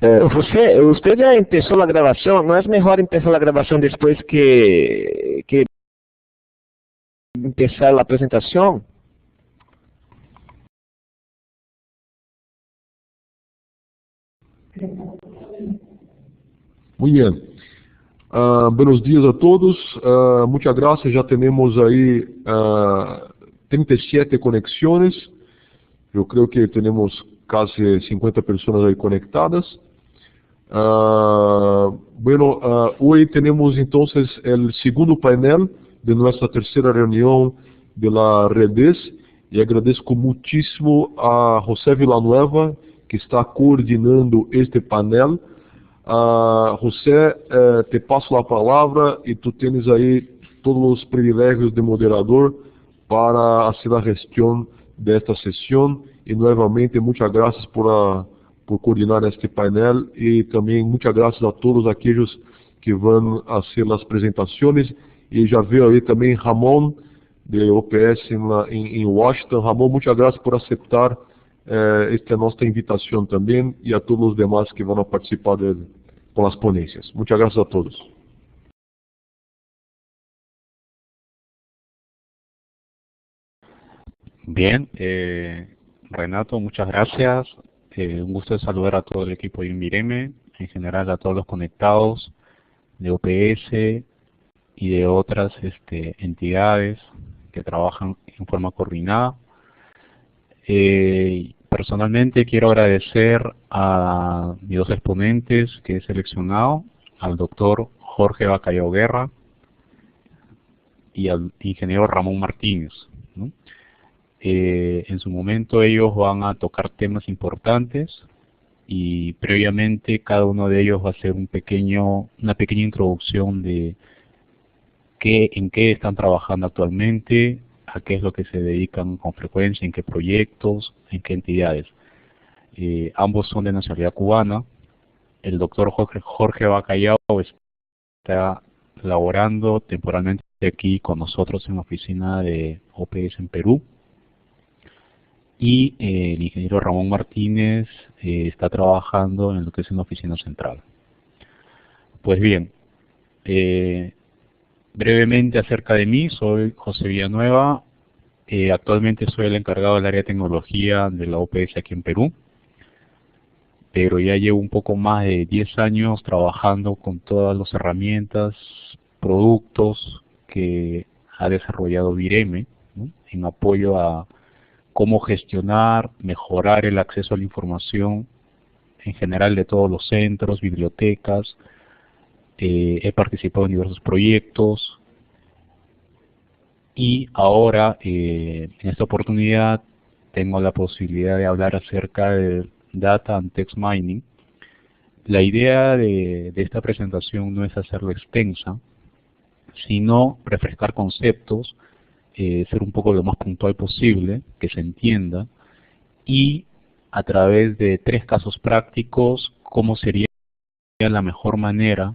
Usted ya empezó la grabación, ¿no es mejor empezar la grabación después que empezar la presentación? Muy bien. Buenos días a todos. Muchas gracias. Ya tenemos ahí 37 conexiones. Yo creo que tenemos casi 50 personas ahí conectadas. Hoy tenemos entonces el segundo painel de nuestra tercera reunión de la Redes y agradezco muchísimo a José Villanueva que está coordinando este panel. José, te paso la palabra y tú tienes ahí todos los privilegios de moderador para hacer la gestión de esta sesión y nuevamente muchas gracias por coordinar este painel y también muchas gracias a todos aquellos que van a hacer las presentaciones y ya veo ahí también Ramón de OPS en Washington. Ramón, muchas gracias por aceptar esta nuestra invitación también y a todos los demás que van a participar con las ponencias. Muchas gracias a todos. Bien, Renato, muchas gracias. Un gusto de saludar a todo el equipo de Invireme, en general a todos los conectados de OPS y de otras entidades que trabajan en forma coordinada. Personalmente quiero agradecer a mis dos exponentes que he seleccionado, al doctor Jorge Bacallao Guerra y al ingeniero Ramón Martínez, ¿no? En su momento ellos van a tocar temas importantes y previamente cada uno de ellos va a hacer una pequeña introducción de en qué están trabajando actualmente, a qué es lo que se dedican con frecuencia, en qué proyectos, en qué entidades. Ambos son de nacionalidad cubana. El doctor Jorge Bacallao está laborando temporalmente aquí con nosotros en la oficina de OPS en Perú. Y el ingeniero Ramón Martínez está trabajando en lo que es una oficina central. Pues bien, brevemente acerca de mí, soy José Villanueva, actualmente soy el encargado del área de tecnología de la OPS aquí en Perú, pero ya llevo un poco más de 10 años trabajando con todas las herramientas, productos que ha desarrollado Vireme, ¿no?, en apoyo a cómo gestionar, mejorar el acceso a la información en general de todos los centros, bibliotecas. He participado en diversos proyectos y ahora, en esta oportunidad, tengo la posibilidad de hablar acerca de Data and Text Mining. La idea de esta presentación no es hacerlo extensa, sino refrescar conceptos, ser un poco lo más puntual posible, que se entienda, y a través de 3 casos prácticos, cómo sería la mejor manera,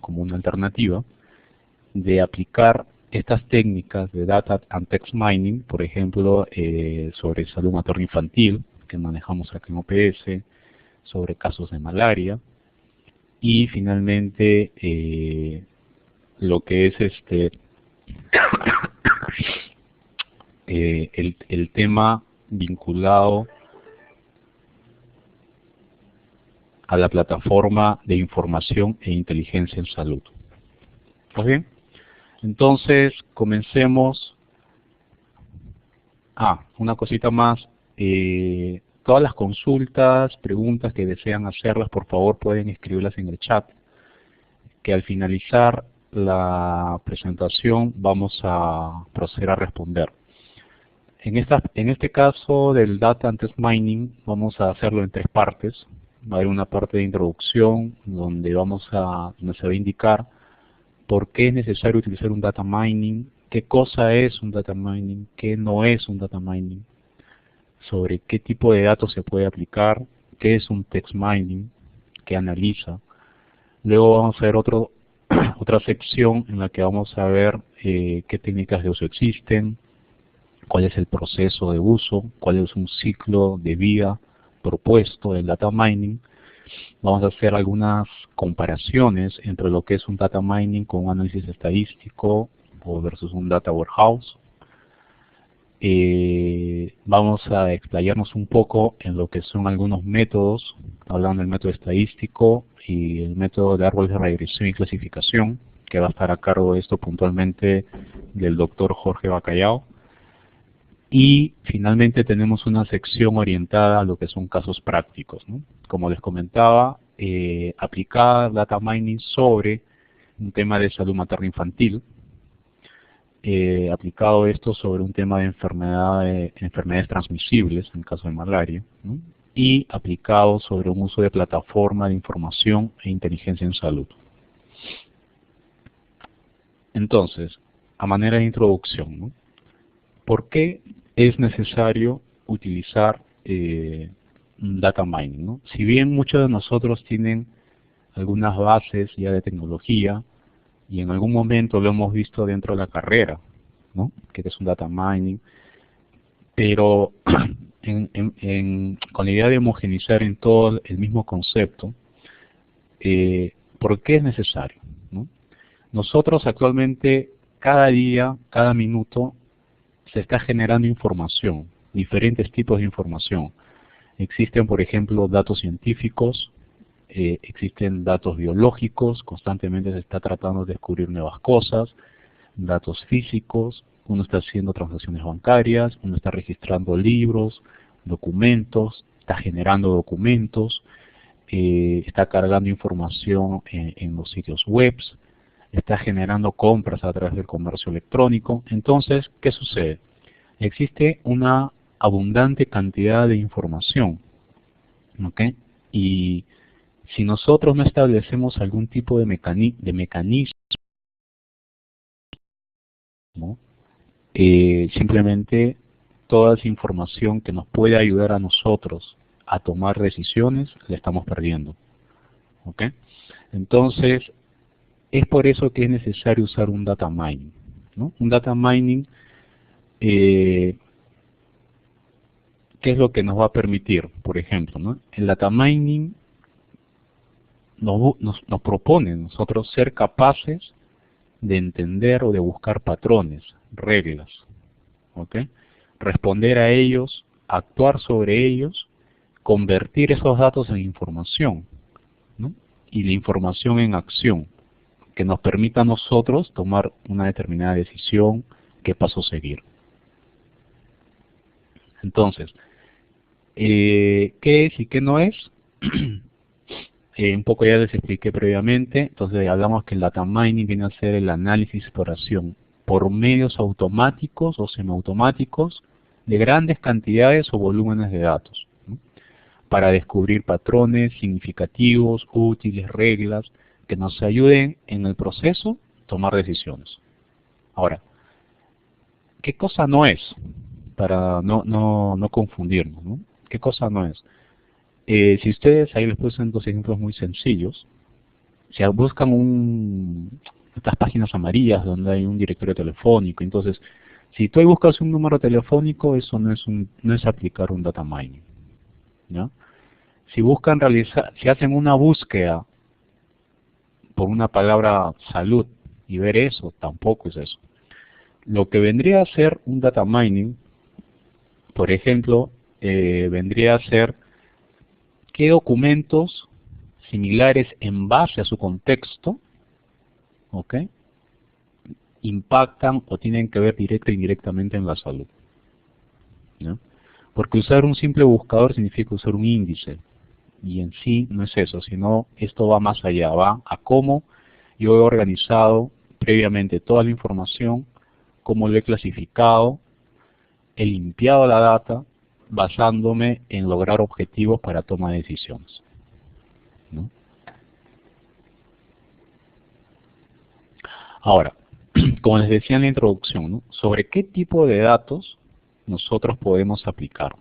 como una alternativa, de aplicar estas técnicas de Data and Text Mining, por ejemplo, sobre salud materna infantil, que manejamos aquí en OPS, sobre casos de malaria, y finalmente lo que es el tema vinculado a la plataforma de información e inteligencia en salud. Pues bien, entonces comencemos. Una cosita más. Todas las consultas, preguntas que desean hacerlas, por favor pueden escribirlas en el chat, que al finalizar la presentación vamos a proceder a responder. En este caso del Data and Text Mining vamos a hacerlo en 3 partes. Va a haber una parte de introducción donde se va a indicar por qué es necesario utilizar un data mining, qué cosa es un data mining, qué no es un data mining, sobre qué tipo de datos se puede aplicar, qué es un text mining, qué analiza. Luego vamos a ver otra sección en la que vamos a ver qué técnicas de uso existen, cuál es el proceso de uso, cuál es un ciclo de vida propuesto del data mining. Vamos a hacer algunas comparaciones entre lo que es un data mining con un análisis estadístico o versus un data warehouse. Vamos a explayarnos un poco en lo que son algunos métodos, hablando del método estadístico y el método de árboles de regresión y clasificación, que va a estar a cargo de esto puntualmente del doctor Jorge Bacallao. Y finalmente tenemos una sección orientada a lo que son casos prácticos, ¿no? Como les comentaba, aplicar data mining sobre un tema de salud materna infantil, aplicado esto sobre un tema de enfermedades transmisibles, en el caso de malaria, ¿no? Y aplicado sobre un uso de plataforma de información e inteligencia en salud. Entonces, a manera de introducción, ¿no? ¿Por qué es necesario utilizar data mining, ¿no? Si bien muchos de nosotros tienen algunas bases ya de tecnología, y en algún momento lo hemos visto dentro de la carrera, ¿no? Que es un data mining, pero con la idea de homogeneizar en todo el mismo concepto, ¿por qué es necesario, ¿no? Nosotros actualmente, cada día, cada minuto, se está generando información, diferentes tipos de información. Existen, por ejemplo, datos científicos, existen datos biológicos, constantemente se está tratando de descubrir nuevas cosas, datos físicos, uno está haciendo transacciones bancarias, uno está registrando libros, documentos, está generando documentos, está cargando información en los sitios web, está generando compras a través del comercio electrónico. Entonces, ¿qué sucede? Existe una abundante cantidad de información, ¿ok? Y si nosotros no establecemos algún tipo de mecanismo, simplemente toda esa información que nos puede ayudar a nosotros a tomar decisiones, la estamos perdiendo, ¿ok? Entonces, es por eso que es necesario usar un data mining, ¿no? Un data mining, ¿qué es lo que nos va a permitir? Por ejemplo, ¿no? El data mining nos propone nosotros ser capaces de entender o de buscar patrones, reglas, ¿ok? Responder a ellos, actuar sobre ellos, convertir esos datos en información, ¿no? Y la información en acción, que nos permita a nosotros tomar una determinada decisión, qué paso seguir. Entonces, ¿qué es y qué no es? Un poco ya les expliqué previamente. Entonces hablamos que el data mining viene a ser el análisis y exploración por medios automáticos o semiautomáticos de grandes cantidades o volúmenes de datos, ¿no? Para descubrir patrones significativos, útiles, reglas que nos ayuden en el proceso a tomar decisiones. Ahora, ¿qué cosa no es? Para no confundirnos, ¿no? ¿Qué cosa no es? Si ustedes, ahí les puse dos ejemplos muy sencillos, si buscan estas páginas amarillas donde hay un directorio telefónico, entonces, si tú ahí buscas un número telefónico, eso no es aplicar un data mining, ¿no? Si si hacen una búsqueda por una palabra salud y ver eso, tampoco es eso. Lo que vendría a ser un data mining, por ejemplo, vendría a ser qué documentos similares en base a su contexto, ¿ok?, impactan o tienen que ver directa e indirectamente en la salud, ¿no? Porque usar un simple buscador significa usar un índice, y en sí no es eso, sino esto va más allá, va a cómo yo he organizado previamente toda la información, cómo lo he clasificado, he limpiado la data, basándome en lograr objetivos para toma de decisiones, ¿no? Ahora, como les decía en la introducción, ¿no?, sobre qué tipo de datos nosotros podemos aplicar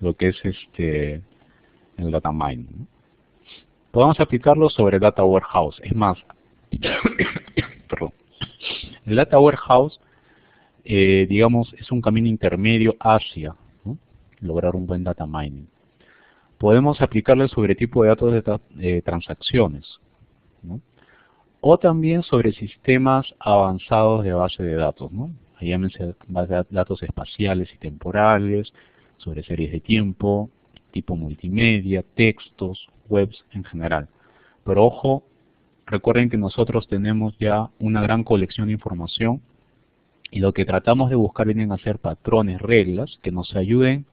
lo que es el data mining, ¿no? Podemos aplicarlo sobre data warehouse. Es más, perdón, el data warehouse, digamos, es un camino intermedio hacia, ¿no?, lograr un buen data mining. podemos aplicarle sobre tipo de datos de transacciones, ¿no? O también sobre sistemas avanzados de base de datos, ¿no? Ahí llámense datos espaciales y temporales, sobre series de tiempo, tipo multimedia, textos, webs en general. Pero ojo, recuerden que nosotros tenemos ya una gran colección de información y lo que tratamos de buscar vienen a ser patrones, reglas que nos ayuden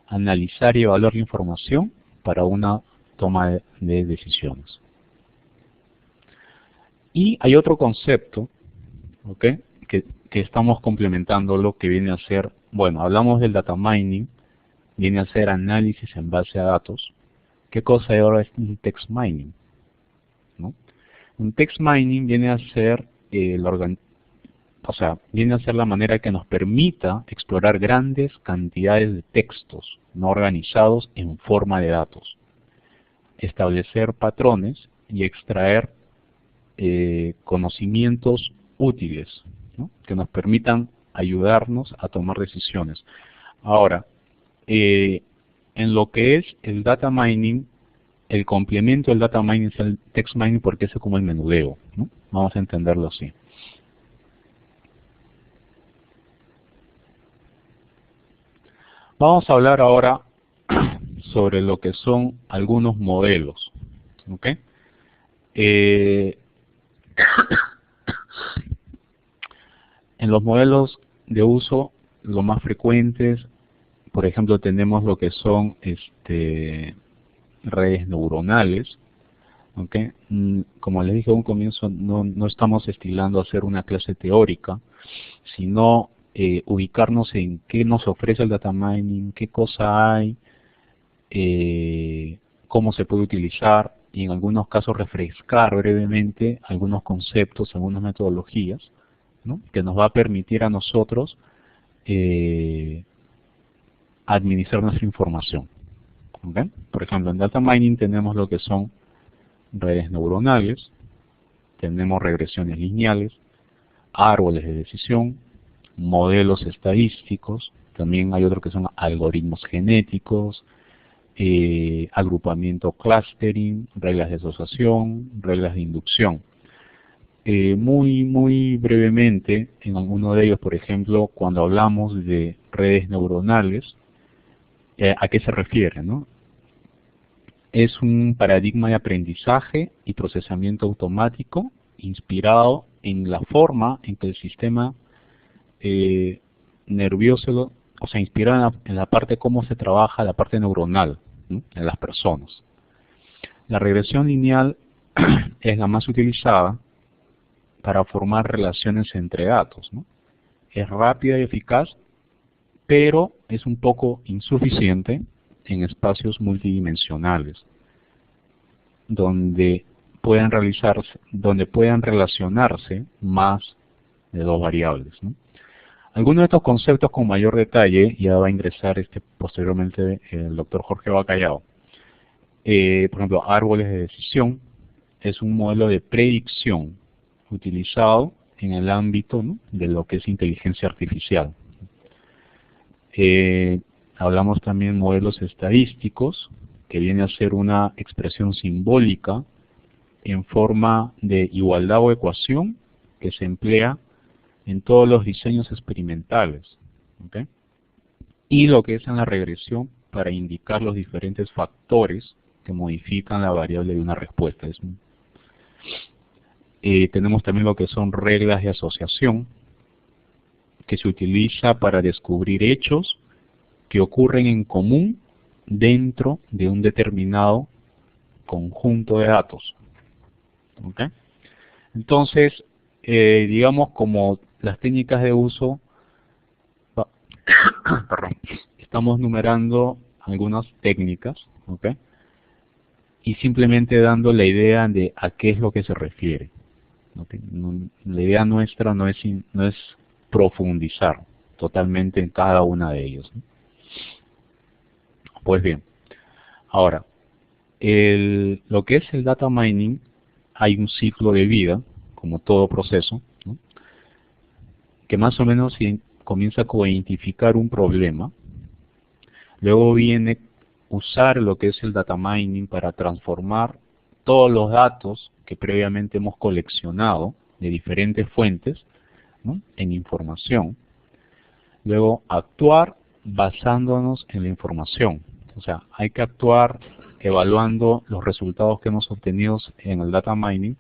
a analizar y evaluar la información para una toma de decisiones. Y hay otro concepto, ¿ok?, que estamos complementando, lo que viene a ser, bueno, hablamos del data mining, viene a ser análisis en base a datos. ¿Qué cosa ahora es un text mining? ¿No? Un text mining viene a ser viene a ser la manera que nos permita explorar grandes cantidades de textos no organizados en forma de datos, establecer patrones y extraer conocimientos útiles, ¿no?, que nos permitan ayudarnos a tomar decisiones. Ahora, en lo que es el data mining, el complemento del data mining es el text mining porque es como el menudeo, ¿no? Vamos a entenderlo así. Vamos a hablar ahora sobre lo que son algunos modelos, ¿ok? En los modelos de uso, los más frecuentes, por ejemplo, tenemos lo que son redes neuronales, ¿ok? Como les dije a un comienzo, no estamos estilando a hacer una clase teórica, sino ubicarnos en qué nos ofrece el data mining, qué cosa hay, cómo se puede utilizar, y en algunos casos refrescar brevemente algunos conceptos, algunas metodologías, ¿no?, que nos va a permitir a nosotros administrar nuestra información. ¿Okay? Por ejemplo, en data mining tenemos lo que son redes neuronales, tenemos regresiones lineales, árboles de decisión, modelos estadísticos, también hay otros que son algoritmos genéticos, agrupamiento clustering, reglas de asociación, reglas de inducción. Muy brevemente, en alguno de ellos, por ejemplo, cuando hablamos de redes neuronales, ¿a qué se refiere, no? Es un paradigma de aprendizaje y procesamiento automático inspirado en la forma en que el sistema nervioso, o sea, inspirado en la parte cómo se trabaja la parte neuronal, ¿no?, en las personas. La regresión lineal es la más utilizada para formar relaciones entre datos, ¿no? Es rápida y eficaz, pero es un poco insuficiente en espacios multidimensionales, donde puedan relacionarse más de dos variables, ¿no? Algunos de estos conceptos con mayor detalle ya va a ingresar posteriormente el doctor Jorge Bacallao. Por ejemplo, árboles de decisión es un modelo de predicción utilizado en el ámbito, ¿no?, de lo que es inteligencia artificial. Hablamos también de modelos estadísticos, que viene a ser una expresión simbólica en forma de igualdad o ecuación que se emplea en todos los diseños experimentales, ¿okay?, y lo que es en la regresión para indicar los diferentes factores que modifican la variable de una respuesta. Tenemos también lo que son reglas de asociación, que se utiliza para descubrir hechos que ocurren en común dentro de un determinado conjunto de datos. ¿Okay? Entonces, digamos, como las técnicas de uso, perdón, estamos numerando algunas técnicas, ¿okay?, y simplemente dando la idea de a qué es lo que se refiere. ¿Okay? La idea nuestra no es profundizar totalmente en cada una de ellos, ¿no? Pues bien, ahora, lo que es el data mining, hay un ciclo de vida, como todo proceso, ¿no?, que más o menos comienza con identificar un problema, luego viene usar lo que es el data mining para transformar todos los datos que previamente hemos coleccionado de diferentes fuentes, ¿no?, en información. Luego, actuar basándonos en la información. O sea, hay que actuar evaluando los resultados que hemos obtenido en el data mining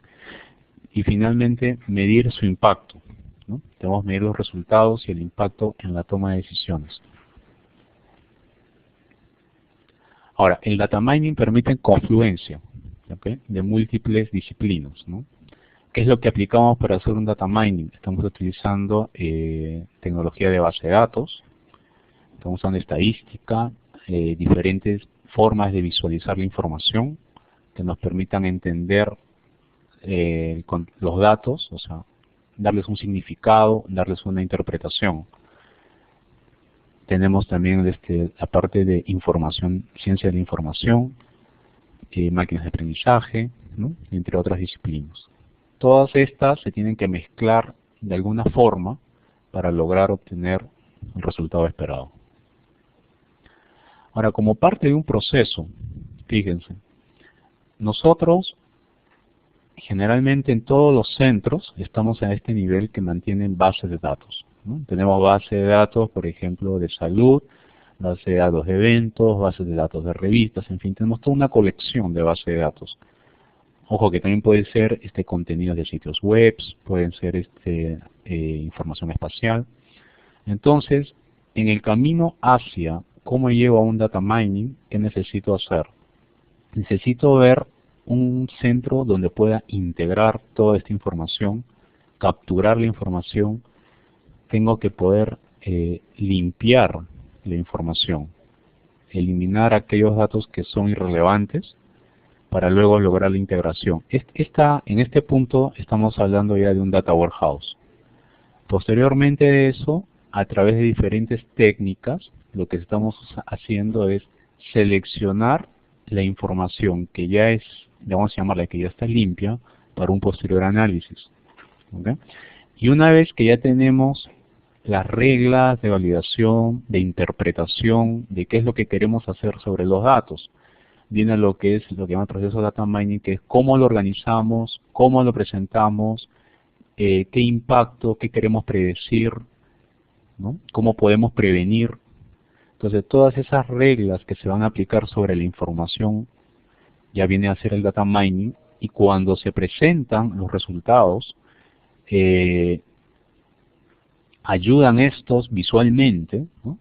y finalmente medir su impacto, ¿no? Debemos medir los resultados y el impacto en la toma de decisiones. Ahora, el data mining permite confluencia, ¿okay?, de múltiples disciplinas, ¿no? ¿Qué es lo que aplicamos para hacer un data mining? Estamos utilizando tecnología de base de datos, estamos usando estadística, diferentes formas de visualizar la información que nos permitan entender con los datos, o sea, darles un significado, darles una interpretación. Tenemos también la parte de información, ciencia de la información, máquinas de aprendizaje, ¿no?, entre otras disciplinas. Todas estas se tienen que mezclar de alguna forma para lograr obtener el resultado esperado. Ahora, como parte de un proceso, fíjense, nosotros generalmente en todos los centros estamos a este nivel que mantienen bases de datos, ¿no? Tenemos bases de datos, por ejemplo, de salud, bases de datos de eventos, bases de datos de revistas, en fin, tenemos toda una colección de bases de datos. Ojo que también puede ser contenidos de sitios web, pueden ser información espacial. Entonces, en el camino hacia cómo llevo a un data mining, ¿qué necesito hacer? Necesito ver un centro donde pueda integrar toda esta información, capturar la información. Tengo que poder limpiar la información, eliminar aquellos datos que son irrelevantes para luego lograr la integración. En este punto estamos hablando ya de un data warehouse. Posteriormente de eso, a través de diferentes técnicas, lo que estamos haciendo es seleccionar la información que ya es, vamos a llamarla, que ya está limpia, para un posterior análisis. ¿Okay? Y una vez que ya tenemos las reglas de validación, de interpretación, de qué es lo que queremos hacer sobre los datos, viene lo que llama el proceso de data mining, que es cómo lo organizamos, cómo lo presentamos, qué impacto, qué queremos predecir, ¿no?, cómo podemos prevenir. Entonces, todas esas reglas que se van a aplicar sobre la información ya viene a ser el data mining, y cuando se presentan los resultados, ayudan estos visualmente, ¿no?,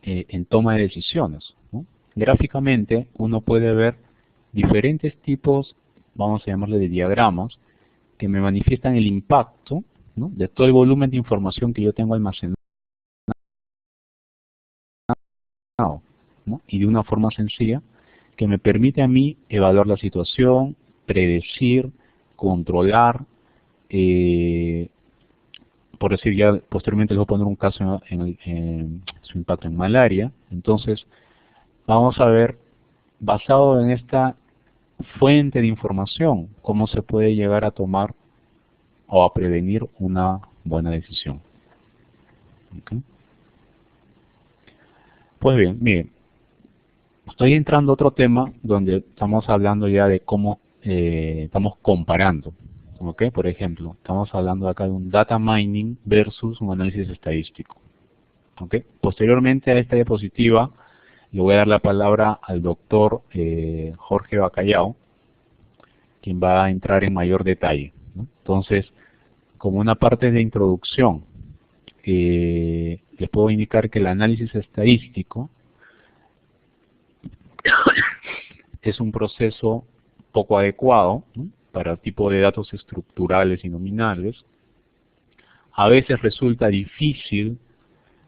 en toma de decisiones, ¿no? Gráficamente uno puede ver diferentes tipos, vamos a llamarle, de diagramas, que me manifiestan el impacto, ¿no?, de todo el volumen de información que yo tengo almacenado, ¿no?, y de una forma sencilla que me permite a mí evaluar la situación, predecir, controlar, por decir, ya posteriormente les voy a poner un caso en su impacto en malaria. Entonces, vamos a ver, basado en esta fuente de información, cómo se puede llegar a tomar o a prevenir una buena decisión. ¿Okay? Pues bien, miren, estoy entrando a otro tema donde estamos hablando ya de cómo estamos comparando. ¿Okay? Por ejemplo, estamos hablando acá de un data mining versus un análisis estadístico. ¿Okay? Posteriormente a esta diapositiva le voy a dar la palabra al doctor Jorge Bacallao, quien va a entrar en mayor detalle, ¿no? Entonces, como una parte de introducción, les puedo indicar que el análisis estadístico es un proceso poco adecuado, ¿no?, para tipo de datos estructurales y nominales. A veces resulta difícil,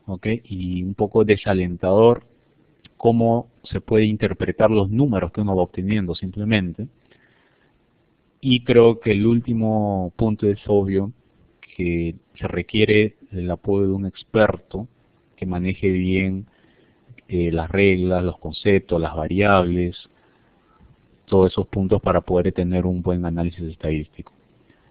¿okay?, y un poco desalentador cómo se puede interpretar los números que uno va obteniendo simplemente. Y creo que el último punto es obvio, que se requiere el apoyo de un experto que maneje bien las reglas, los conceptos, las variables, todos esos puntos para poder tener un buen análisis estadístico.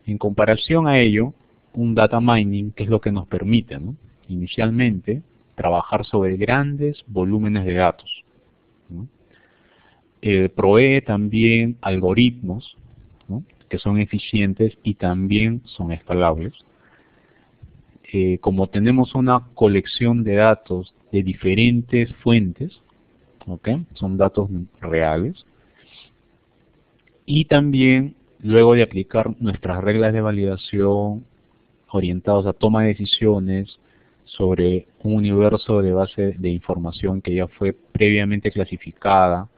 En comparación a ello, un data mining, que es lo que nos permite, ¿no?, inicialmente trabajar sobre grandes volúmenes de datos, ¿no? provee también algoritmos, ¿no?, que son eficientes y también son escalables. Como tenemos una colección de datos de diferentes fuentes, ¿ok?, son datos reales, y también luego de aplicar nuestras reglas de validación orientados a toma de decisiones sobre un universo de base de información que ya fue previamente clasificada,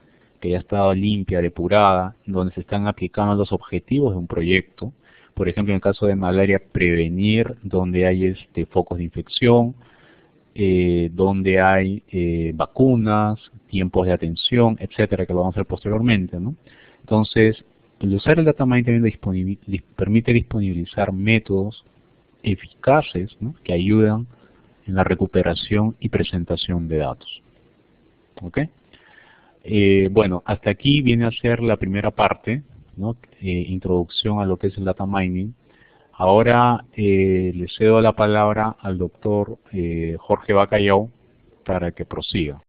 que ya ha estado limpia, depurada, donde se están aplicando los objetivos de un proyecto. Por ejemplo, en el caso de malaria, prevenir donde hay focos de infección, donde hay vacunas, tiempos de atención, etcétera, que lo vamos a hacer posteriormente, ¿no? Entonces, el usar el data mining también permite disponibilizar métodos eficaces, ¿no?, que ayudan en la recuperación y presentación de datos. ¿Ok? Bueno, hasta aquí viene a ser la primera parte, ¿no?, introducción a lo que es el data mining. Ahora le cedo la palabra al doctor Jorge Bacallao para que prosiga.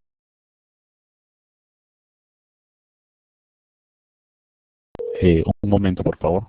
Un momento, por favor.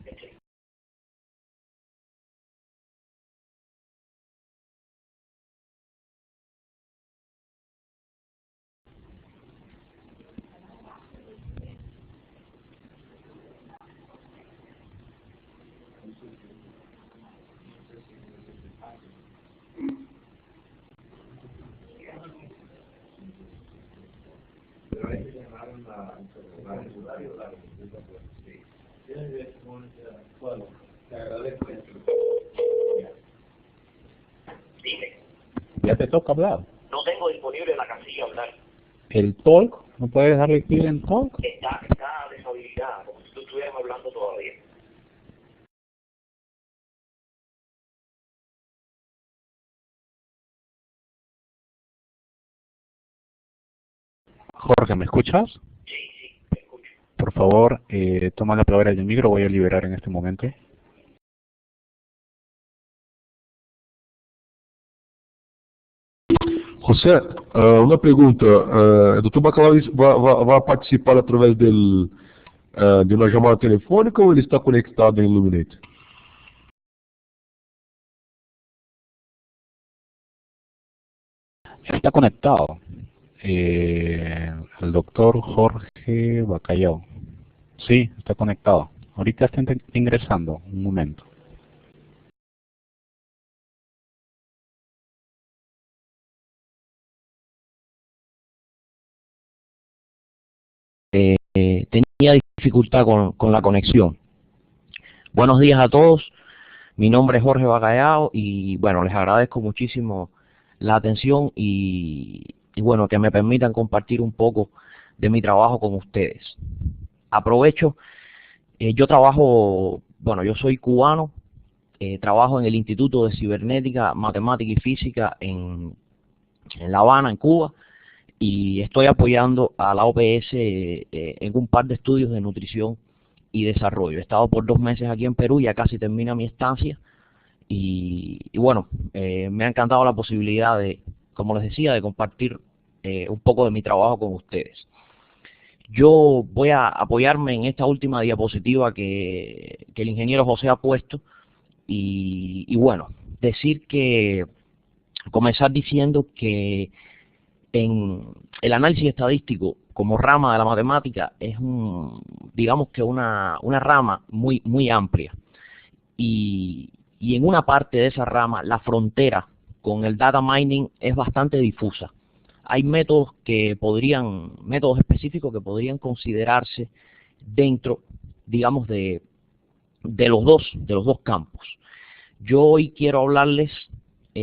Ya te toca hablar. No tengo disponible la casilla hablar. ¿El talk? ¿No puedes darle clic en talk? Está deshabilitada, como si tú estuvieras hablando todavía. Jorge, ¿me escuchas? Sí, te escucho. Por favor, toma la palabra del micro, voy a liberar en este momento. José, uma pergunta. O Dr. Bacalhau vai participar através de uma chamada telefônica ou ele está conectado em Illuminate? Está conectado. El doctor Jorge Bacallao. Sí, está conectado. Ahorita está ingresando. Un momento. Tenía dificultad con la conexión. Buenos días a todos. Mi nombre es Jorge Bacallao y bueno, les agradezco muchísimo la atención y bueno, que me permitan compartir un poco de mi trabajo con ustedes. Aprovecho, yo trabajo, bueno, yo soy cubano, trabajo en el Instituto de Cibernética, Matemática y Física en La Habana, en Cuba, y estoy apoyando a la OPS en un par de estudios de nutrición y desarrollo. He estado por 2 meses aquí en Perú, ya casi termina mi estancia, y bueno, me ha encantado la posibilidad de, como les decía, de compartir un poco de mi trabajo con ustedes. Yo voy a apoyarme en esta última diapositiva que el ingeniero José ha puesto, y bueno, comenzar diciendo que en el análisis estadístico como rama de la matemática es digamos que una rama muy amplia, y en una parte de esa rama la frontera con el data mining es bastante difusa. Hay métodos específicos que podrían considerarse dentro, digamos, de los dos campos. Yo hoy quiero hablarles,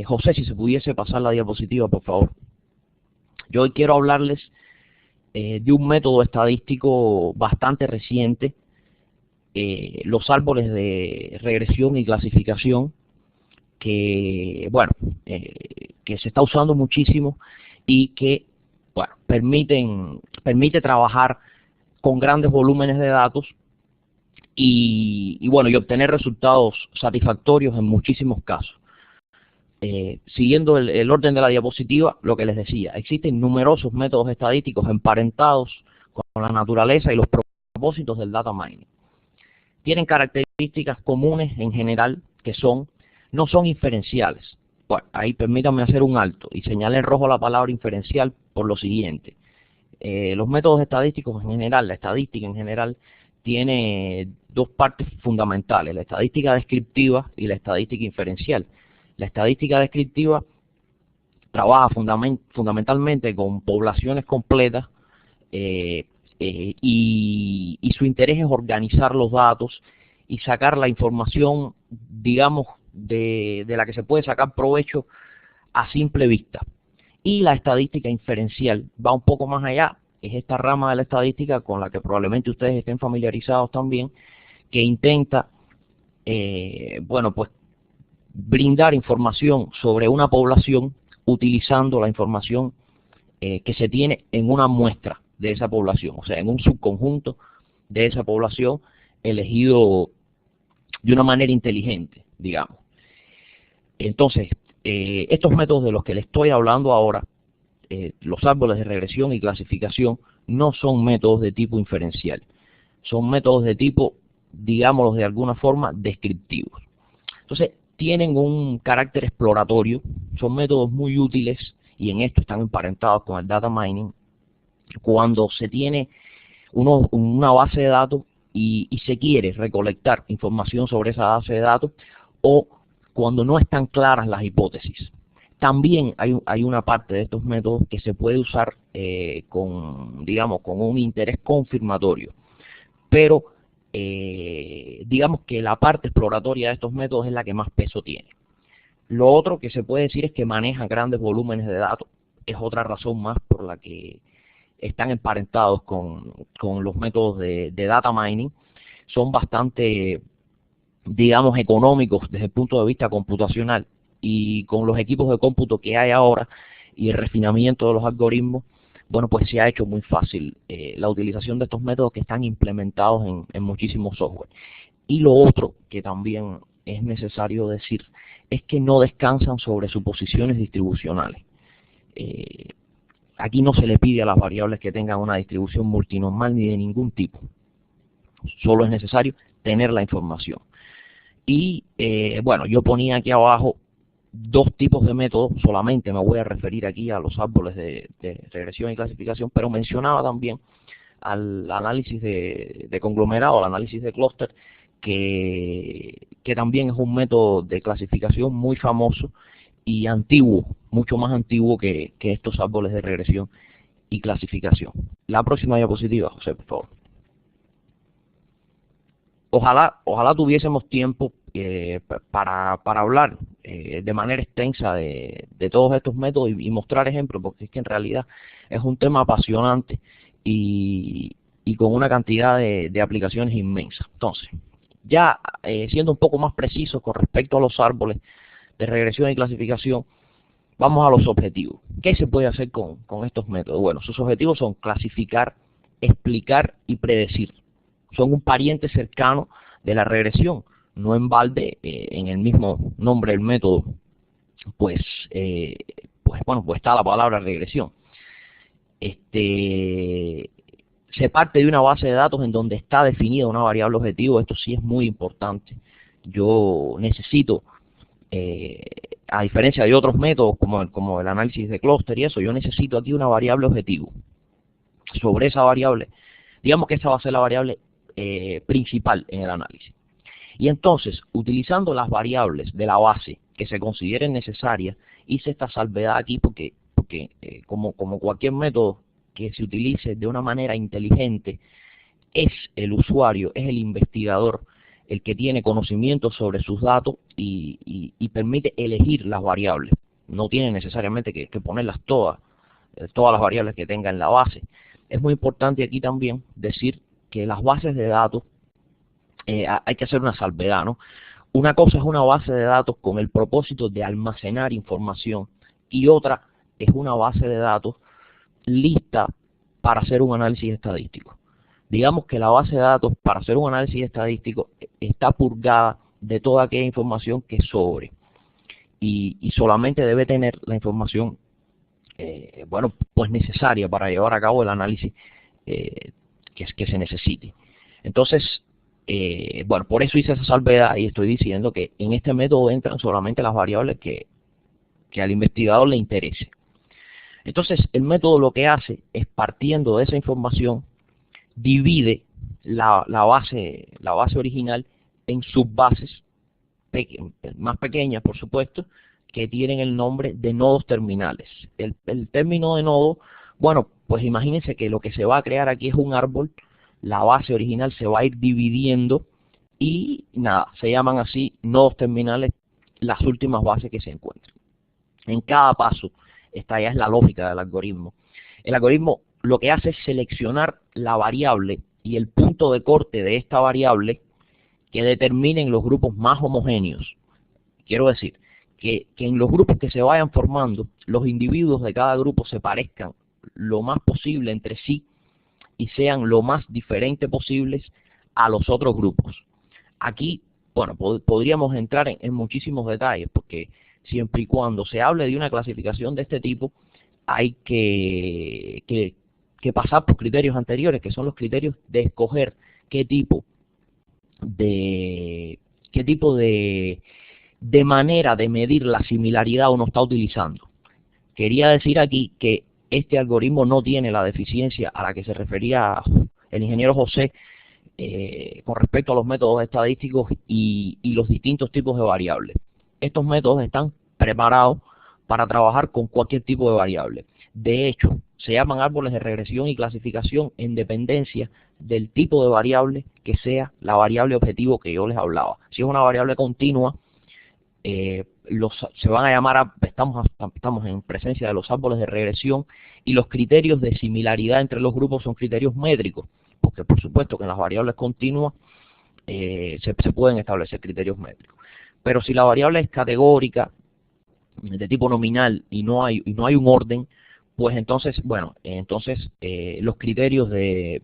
José, si se pudiese pasar la diapositiva, por favor. Yo hoy quiero hablarles de un método estadístico bastante reciente, los árboles de regresión y clasificación, que bueno, que se está usando muchísimo y que bueno, permite trabajar con grandes volúmenes de datos y bueno, y obtener resultados satisfactorios en muchísimos casos. Siguiendo el orden de la diapositiva, lo que les decía, existen numerosos métodos estadísticos emparentados con la naturaleza y los propósitos del data mining. Tienen características comunes en general que no son inferenciales. Bueno, ahí permítanme hacer un alto y señalar en rojo la palabra inferencial por lo siguiente. Los métodos estadísticos en general, la estadística en general, tiene dos partes fundamentales, la estadística descriptiva y la estadística inferencial. La estadística descriptiva trabaja fundamentalmente con poblaciones completas y su interés es organizar los datos y sacar la información, digamos, de la que se puede sacar provecho a simple vista. Y la estadística inferencial va un poco más allá, es esta rama de la estadística con la que probablemente ustedes estén familiarizados también, que intenta, bueno, pues brindar información sobre una población utilizando la información que se tiene en una muestra de esa población, o sea, en un subconjunto de esa población elegido de una manera inteligente, digamos. Entonces, estos métodos de los que les estoy hablando ahora, los árboles de regresión y clasificación, no son métodos de tipo inferencial, son métodos de tipo, digámoslo de alguna forma, descriptivos. Entonces, tienen un carácter exploratorio, son métodos muy útiles y en esto están emparentados con el data mining cuando se tiene una base de datos y se quiere recolectar información sobre esa base de datos o cuando no están claras las hipótesis. También hay una parte de estos métodos que se puede usar con un interés confirmatorio, pero digamos que la parte exploratoria de estos métodos es la que más peso tiene. Lo otro que se puede decir es que manejan grandes volúmenes de datos, es otra razón más por la que están emparentados con los métodos de data mining, son bastante, digamos, económicos desde el punto de vista computacional y con los equipos de cómputo que hay ahora y el refinamiento de los algoritmos, bueno, pues se ha hecho muy fácil la utilización de estos métodos que están implementados en muchísimos software. Y lo otro que también es necesario decir es que no descansan sobre suposiciones distribucionales. Aquí no se le pide a las variables que tengan una distribución multinormal ni de ningún tipo. Solo es necesario tener la información. Y bueno, yo ponía aquí abajo dos tipos de métodos, solamente me voy a referir aquí a los árboles de regresión y clasificación, pero mencionaba también al análisis de conglomerado, al análisis de clúster, que también es un método de clasificación muy famoso y antiguo, mucho más antiguo que estos árboles de regresión y clasificación. La próxima diapositiva, José, por favor. Ojalá tuviésemos tiempo para hablar de manera extensa de todos estos métodos y mostrar ejemplos, porque es que en realidad es un tema apasionante y con una cantidad de aplicaciones inmensas. Entonces, ya siendo un poco más precisos con respecto a los árboles de regresión y clasificación, vamos a los objetivos. ¿Qué se puede hacer con estos métodos? Bueno, sus objetivos son clasificar, explicar y predecir. Son un pariente cercano de la regresión. No en balde, en el mismo nombre del método, pues está la palabra regresión. Se parte de una base de datos en donde está definida una variable objetivo. Esto sí es muy importante. Yo necesito, a diferencia de otros métodos como el análisis de clúster y eso, yo necesito aquí una variable objetivo. Sobre esa variable, digamos que esa va a ser la variable principal en el análisis. Y entonces, utilizando las variables de la base que se consideren necesarias, hice esta salvedad aquí porque como cualquier método que se utilice de una manera inteligente, es el usuario, es el investigador el que tiene conocimiento sobre sus datos y permite elegir las variables. No tiene necesariamente que ponerlas todas las variables que tenga en la base. Es muy importante aquí también decir que las bases de datos, hay que hacer una salvedad, ¿no? Una cosa es una base de datos con el propósito de almacenar información y otra es una base de datos lista para hacer un análisis estadístico. Digamos que la base de datos para hacer un análisis estadístico está purgada de toda aquella información que sobre y solamente debe tener la información pues necesaria para llevar a cabo el análisis que se necesite. Entonces, bueno, por eso hice esa salvedad y estoy diciendo que en este método entran solamente las variables que al investigador le interese. Entonces, el método lo que hace es, partiendo de esa información, divide la base original en subbases más pequeñas, por supuesto, que tienen el nombre de nodos terminales. El término de nodo, bueno, pues imagínense que lo que se va a crear aquí es un árbol, la base original se va a ir dividiendo y nada, se llaman así nodos terminales las últimas bases que se encuentran. En cada paso, esta ya es la lógica del algoritmo. El algoritmo lo que hace es seleccionar la variable y el punto de corte de esta variable que determinen los grupos más homogéneos. Quiero decir, que en los grupos que se vayan formando, los individuos de cada grupo se parezcan lo más posible entre sí y sean lo más diferentes posibles a los otros grupos. Aquí, bueno, podríamos entrar en muchísimos detalles, porque siempre y cuando se hable de una clasificación de este tipo, hay que pasar por criterios anteriores, que son los criterios de escoger qué tipo de manera de medir la similaridad uno está utilizando. Quería decir aquí que este algoritmo no tiene la deficiencia a la que se refería el ingeniero José con respecto a los métodos estadísticos y los distintos tipos de variables. Estos métodos están preparados para trabajar con cualquier tipo de variable. De hecho, se llaman árboles de regresión y clasificación en dependencia del tipo de variable que sea la variable objetivo que yo les hablaba. Si es una variable continua, se van a llamar, estamos en presencia de los árboles de regresión, y los criterios de similaridad entre los grupos son criterios métricos, porque por supuesto que en las variables continuas se pueden establecer criterios métricos. Pero si la variable es categórica, de tipo nominal, y no hay un orden, pues entonces, bueno, los criterios de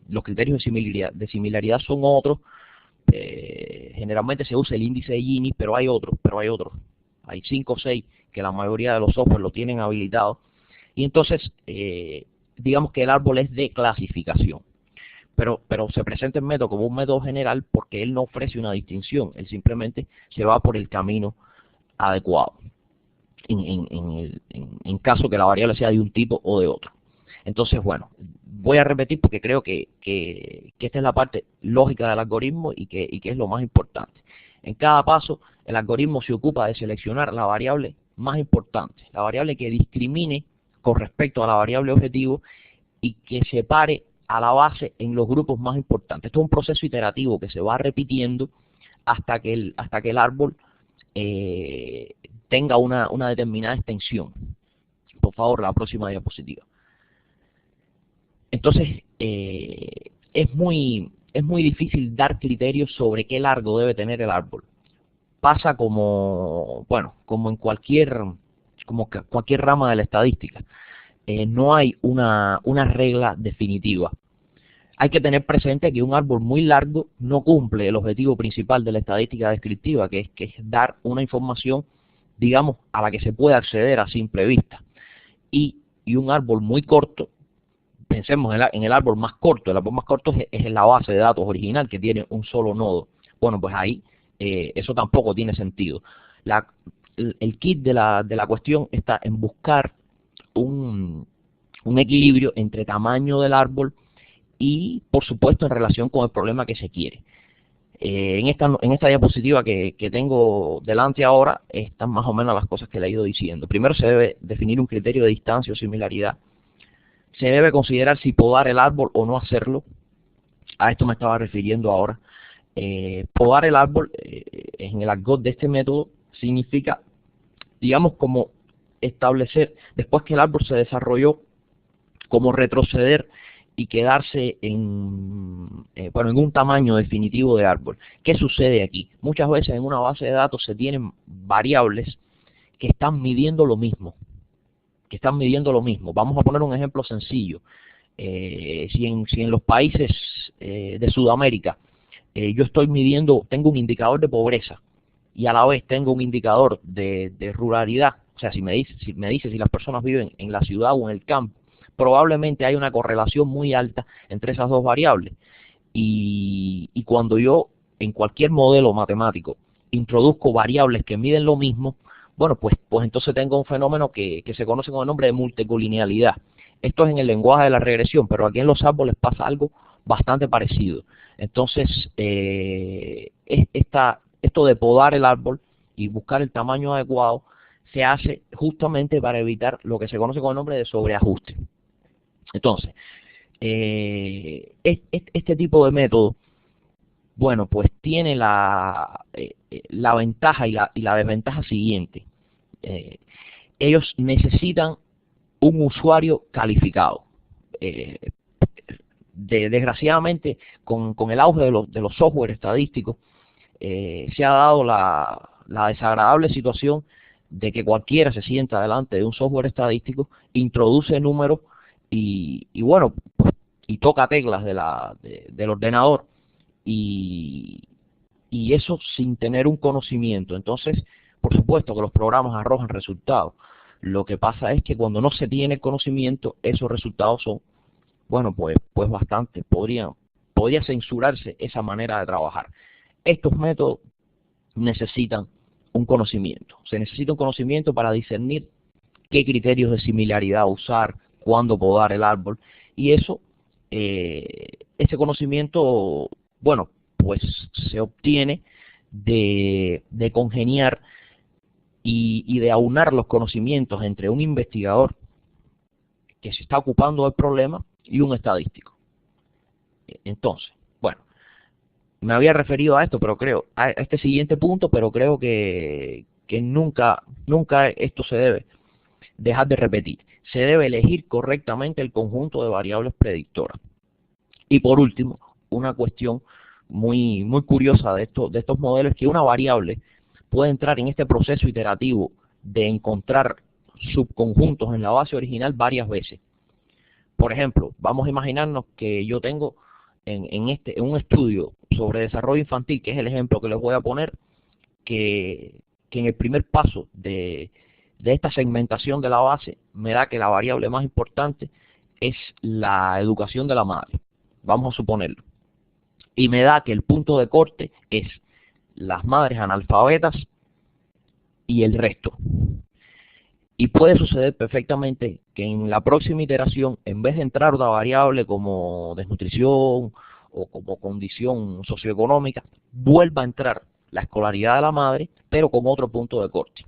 similaridad son otros. Generalmente se usa el índice de Gini, pero hay otros. Hay 5 o 6 que la mayoría de los software lo tienen habilitado. Y entonces, digamos que el árbol es de clasificación. Pero se presenta el método como un método general porque él no ofrece una distinción. Él simplemente se va por el camino adecuado, en caso que la variable sea de un tipo o de otro. Entonces, bueno, voy a repetir porque creo que esta es la parte lógica del algoritmo y que es lo más importante. En cada paso, el algoritmo se ocupa de seleccionar la variable más importante, la variable que discrimine con respecto a la variable objetivo y que separe a la base en los grupos más importantes. Esto es un proceso iterativo que se va repitiendo hasta que el árbol tenga una determinada extensión. Por favor, la próxima diapositiva. Entonces, es muy difícil dar criterios sobre qué largo debe tener el árbol. Pasa como en cualquier rama de la estadística. No hay una regla definitiva. Hay que tener presente que un árbol muy largo no cumple el objetivo principal de la estadística descriptiva, que es dar una información, digamos, a la que se puede acceder a simple vista. Y un árbol muy corto, pensemos en el árbol más corto. El árbol más corto es la base de datos original, que tiene un solo nodo. Bueno, pues ahí eso tampoco tiene sentido. El kit de la cuestión está en buscar un equilibrio entre tamaño del árbol y, por supuesto, en relación con el problema que se quiere. En esta diapositiva que tengo delante ahora, están más o menos las cosas que le he ido diciendo. Primero se debe definir un criterio de distancia o similaridad. Se debe considerar si podar el árbol o no hacerlo. A esto me estaba refiriendo ahora. Podar el árbol, en el argot de este método, significa, digamos, como establecer, después que el árbol se desarrolló, como retroceder y quedarse en un tamaño definitivo de árbol. ¿Qué sucede aquí? Muchas veces en una base de datos se tienen variables que están midiendo lo mismo. Vamos a poner un ejemplo sencillo. Si en los países de Sudamérica yo estoy midiendo, tengo un indicador de pobreza y a la vez tengo un indicador de ruralidad, o sea, si me dice si las personas viven en la ciudad o en el campo, probablemente hay una correlación muy alta entre esas dos variables. Y cuando yo en cualquier modelo matemático introduzco variables que miden lo mismo, bueno, pues entonces tengo un fenómeno que se conoce con el nombre de multicolinealidad. Esto es en el lenguaje de la regresión, pero aquí en los árboles pasa algo bastante parecido. Entonces, esto de podar el árbol y buscar el tamaño adecuado se hace justamente para evitar lo que se conoce con el nombre de sobreajuste. Entonces, este tipo de método, bueno, pues tiene la ventaja y la desventaja siguiente. Ellos necesitan un usuario calificado. Desgraciadamente, con el auge de los software estadísticos, se ha dado la desagradable situación de que cualquiera se sienta delante de un software estadístico, introduce números y bueno, y toca teclas del ordenador, y eso sin tener un conocimiento. Entonces, por supuesto que los programas arrojan resultados. Lo que pasa es que cuando no se tiene conocimiento, esos resultados son, bueno, pues bastante, podría censurarse esa manera de trabajar. Estos métodos necesitan un conocimiento. Se necesita un conocimiento para discernir qué criterios de similaridad usar, cuándo podar el árbol, y eso, ese conocimiento, bueno, pues se obtiene de congeniar y de aunar los conocimientos entre un investigador que se está ocupando del problema y un estadístico. Entonces, bueno, me había referido a esto, pero creo, a este siguiente punto, pero creo que nunca esto se debe dejar de repetir. Se debe elegir correctamente el conjunto de variables predictoras. Y por último, una cuestión muy curiosa de estos modelos es que una variable puede entrar en este proceso iterativo de encontrar subconjuntos en la base original varias veces. Por ejemplo, vamos a imaginarnos que yo tengo en un estudio sobre desarrollo infantil, que es el ejemplo que les voy a poner, que en el primer paso de esta segmentación de la base me da que la variable más importante es la educación de la madre. Vamos a suponerlo. Y me da que el punto de corte es las madres analfabetas y el resto. Y puede suceder perfectamente que en la próxima iteración, en vez de entrar una variable como desnutrición o como condición socioeconómica, vuelva a entrar la escolaridad de la madre, pero con otro punto de corte.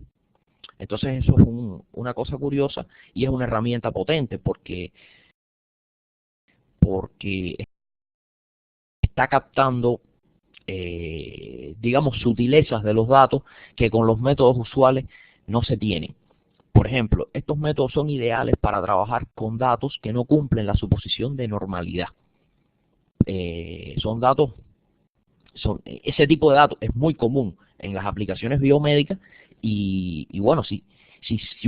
Entonces eso es una cosa curiosa y es una herramienta potente porque está captando, digamos, sutilezas de los datos que con los métodos usuales no se tienen. Por ejemplo, estos métodos son ideales para trabajar con datos que no cumplen la suposición de normalidad. Ese tipo de datos es muy común en las aplicaciones biomédicas y bueno, si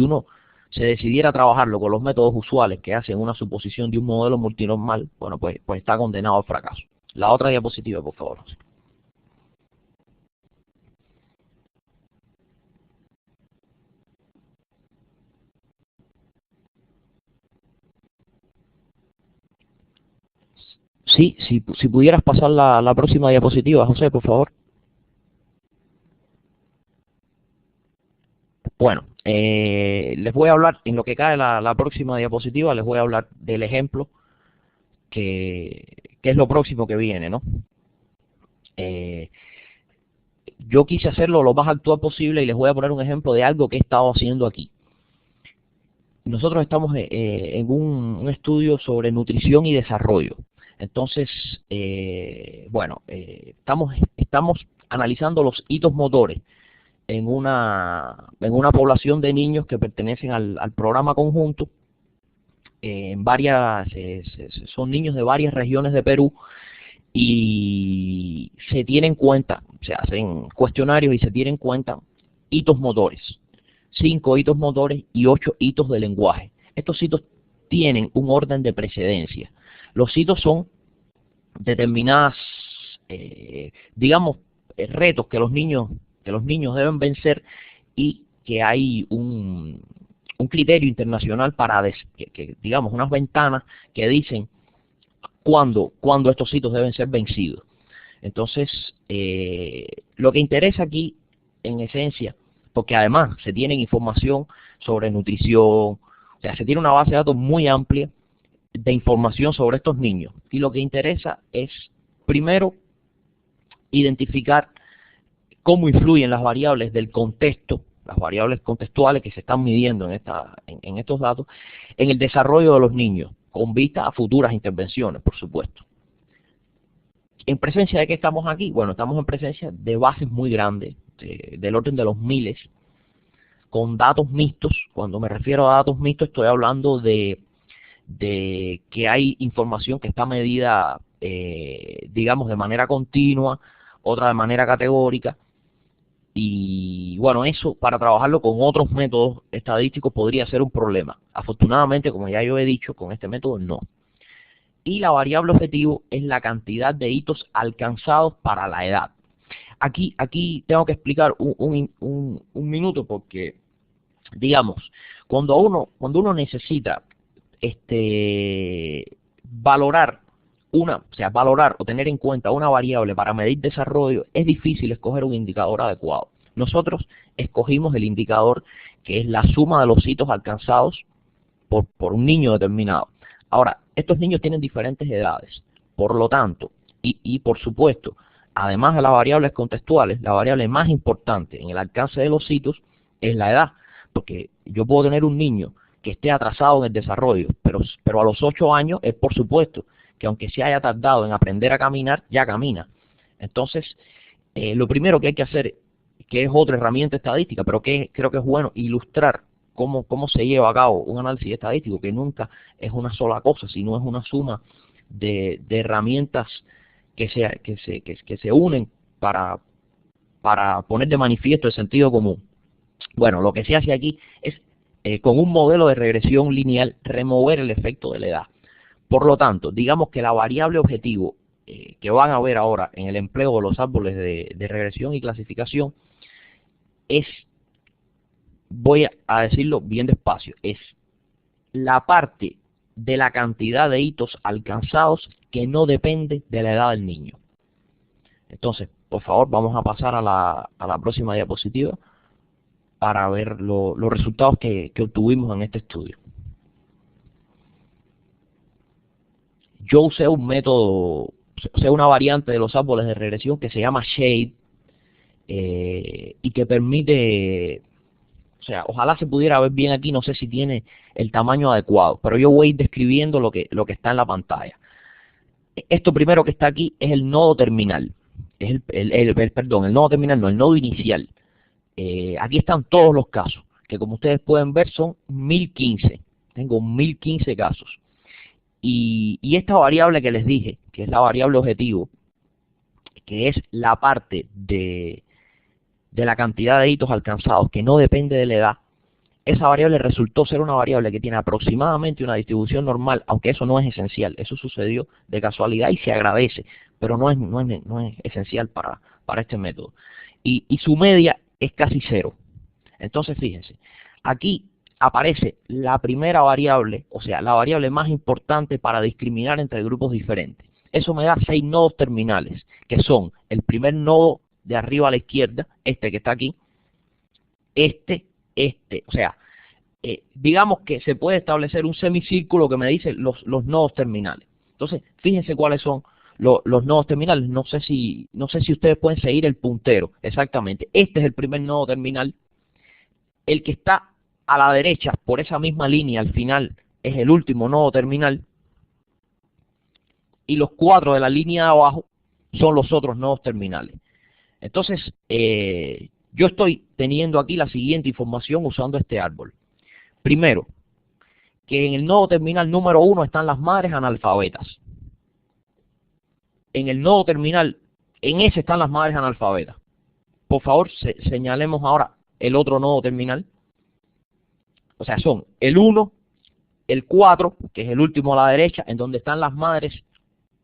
uno se decidiera a trabajarlo con los métodos usuales que hacen una suposición de un modelo multinormal, bueno, pues está condenado al fracaso. La otra diapositiva, por favor. Sí, si pudieras pasar la próxima diapositiva, José, por favor. Bueno, les voy a hablar, en lo que cae la próxima diapositiva, les voy a hablar del ejemplo que es lo próximo que viene, ¿no? Yo quise hacerlo lo más actual posible y les voy a poner un ejemplo de algo que he estado haciendo aquí. Nosotros estamos en un estudio sobre nutrición y desarrollo. Entonces, bueno, estamos analizando los hitos motores en una población de niños que pertenecen al programa conjunto. Son niños de varias regiones de Perú y se tienen en cuenta, se hacen cuestionarios y se tienen en cuenta hitos motores, 5 hitos motores y 8 hitos de lenguaje. Estos hitos tienen un orden de precedencia. Los hitos son determinadas, digamos, retos que los niños deben vencer y que hay un criterio internacional para, digamos, unas ventanas que dicen cuándo estos hitos deben ser vencidos. Entonces, lo que interesa aquí, en esencia, porque además se tiene información sobre nutrición, o sea, se tiene una base de datos muy amplia de información sobre estos niños. Y lo que interesa es, primero, identificar cómo influyen las variables del contexto, las variables contextuales que se están midiendo en estos datos, en el desarrollo de los niños, con vista a futuras intervenciones, por supuesto. ¿En presencia de qué estamos aquí? Bueno, estamos en presencia de bases muy grandes, del orden de los miles, con datos mixtos. Cuando me refiero a datos mixtos, estoy hablando de que hay información que está medida, digamos, de manera continua, otra de manera categórica, y bueno, eso para trabajarlo con otros métodos estadísticos podría ser un problema. Afortunadamente, como ya yo he dicho, con este método no. Y la variable objetivo es la cantidad de hitos alcanzados para la edad. Aquí tengo que explicar un minuto, porque, digamos, cuando uno necesita valorar o tener en cuenta una variable para medir desarrollo, es difícil escoger un indicador adecuado. Nosotros escogimos el indicador que es la suma de los hitos alcanzados por un niño determinado. Ahora, estos niños tienen diferentes edades, por lo tanto, y por supuesto, además de las variables contextuales, la variable más importante en el alcance de los hitos es la edad, porque yo puedo tener un niño que esté atrasado en el desarrollo, pero a los 8 años es por supuesto que aunque se haya tardado en aprender a caminar, ya camina. Entonces, lo primero que hay que hacer, que es otra herramienta estadística, pero que creo que es bueno ilustrar cómo se lleva a cabo un análisis estadístico, que nunca es una sola cosa, sino es una suma de herramientas que se unen para poner de manifiesto el sentido común. Bueno, lo que se hace aquí es, con un modelo de regresión lineal, remover el efecto de la edad. Por lo tanto, digamos que la variable objetivo que van a ver ahora en el empleo de los árboles de regresión y clasificación es, voy a decirlo bien despacio, es la parte de la cantidad de hitos alcanzados que no depende de la edad del niño. Entonces, por favor, vamos a pasar a la próxima diapositiva para ver los resultados que obtuvimos en este estudio. Yo usé un método, una variante de los árboles de regresión que se llama Shade, y que permite, o sea, ojalá se pudiera ver bien aquí, no sé si tiene el tamaño adecuado, pero yo voy a ir describiendo lo que está en la pantalla. Esto primero que está aquí es el nodo terminal, es el nodo terminal, no, el nodo inicial. Aquí están todos los casos, que como ustedes pueden ver son 1015, tengo 1015 casos. Y esta variable que les dije, que es la variable objetivo, que es la parte de la cantidad de hitos alcanzados que no depende de la edad, esa variable resultó ser una variable que tiene aproximadamente una distribución normal, aunque eso no es esencial, eso sucedió de casualidad y se agradece, pero no es esencial para este método. Y su media es casi cero. Entonces fíjense, aquí aparece la primera variable, o sea, la variable más importante para discriminar entre grupos diferentes. Eso me da 6 nodos terminales, que son el primer nodo de arriba a la izquierda, este que está aquí, o sea, digamos que se puede establecer un semicírculo que me dice los nodos terminales. Entonces, fíjense cuáles son los nodos terminales. No sé si ustedes pueden seguir el puntero exactamente. Este es el primer nodo terminal. El que está a la derecha, por esa misma línea, al final, es el último nodo terminal. Y los 4 de la línea de abajo son los otros nodos terminales. Entonces, yo estoy teniendo aquí la siguiente información usando este árbol. Primero, que en el nodo terminal número 1 están las madres analfabetas. En el nodo terminal, en ese están las madres analfabetas. Por favor, señalemos ahora el otro nodo terminal. O sea, son el 1, el 4, que es el último a la derecha, en donde están las madres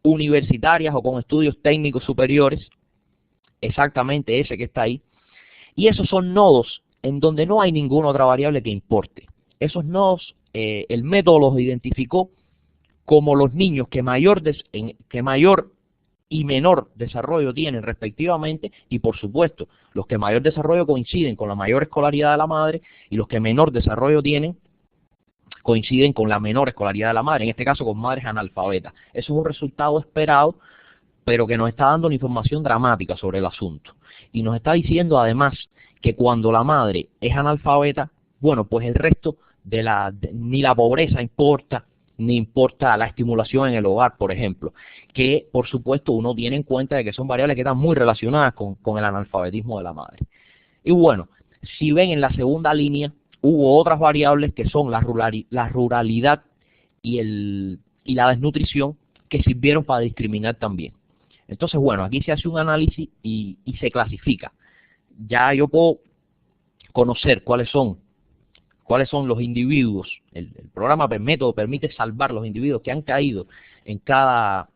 universitarias o con estudios técnicos superiores. Exactamente ese que está ahí. Y esos son nodos en donde no hay ninguna otra variable que importe. esos nodos, el método los identificó como los niños que mayor y menor desarrollo tienen respectivamente, y por supuesto, los que mayor desarrollo coinciden con la mayor escolaridad de la madre, y los que menor desarrollo tienen coinciden con la menor escolaridad de la madre, en este caso con madres analfabetas. Eso es un resultado esperado, pero que nos está dando una información dramática sobre el asunto. Y nos está diciendo además que cuando la madre es analfabeta, bueno, pues el resto ni la pobreza importa, ni importa la estimulación en el hogar, por ejemplo, que por supuesto uno tiene en cuenta de que son variables que están muy relacionadas con el analfabetismo de la madre. Y bueno, si ven en la segunda línea, hubo otras variables que son la ruralidad y la desnutrición, que sirvieron para discriminar también. Entonces, bueno, aquí se hace un análisis y se clasifica. Ya yo puedo conocer cuáles son los individuos. El método permite salvar los individuos que han caído en cada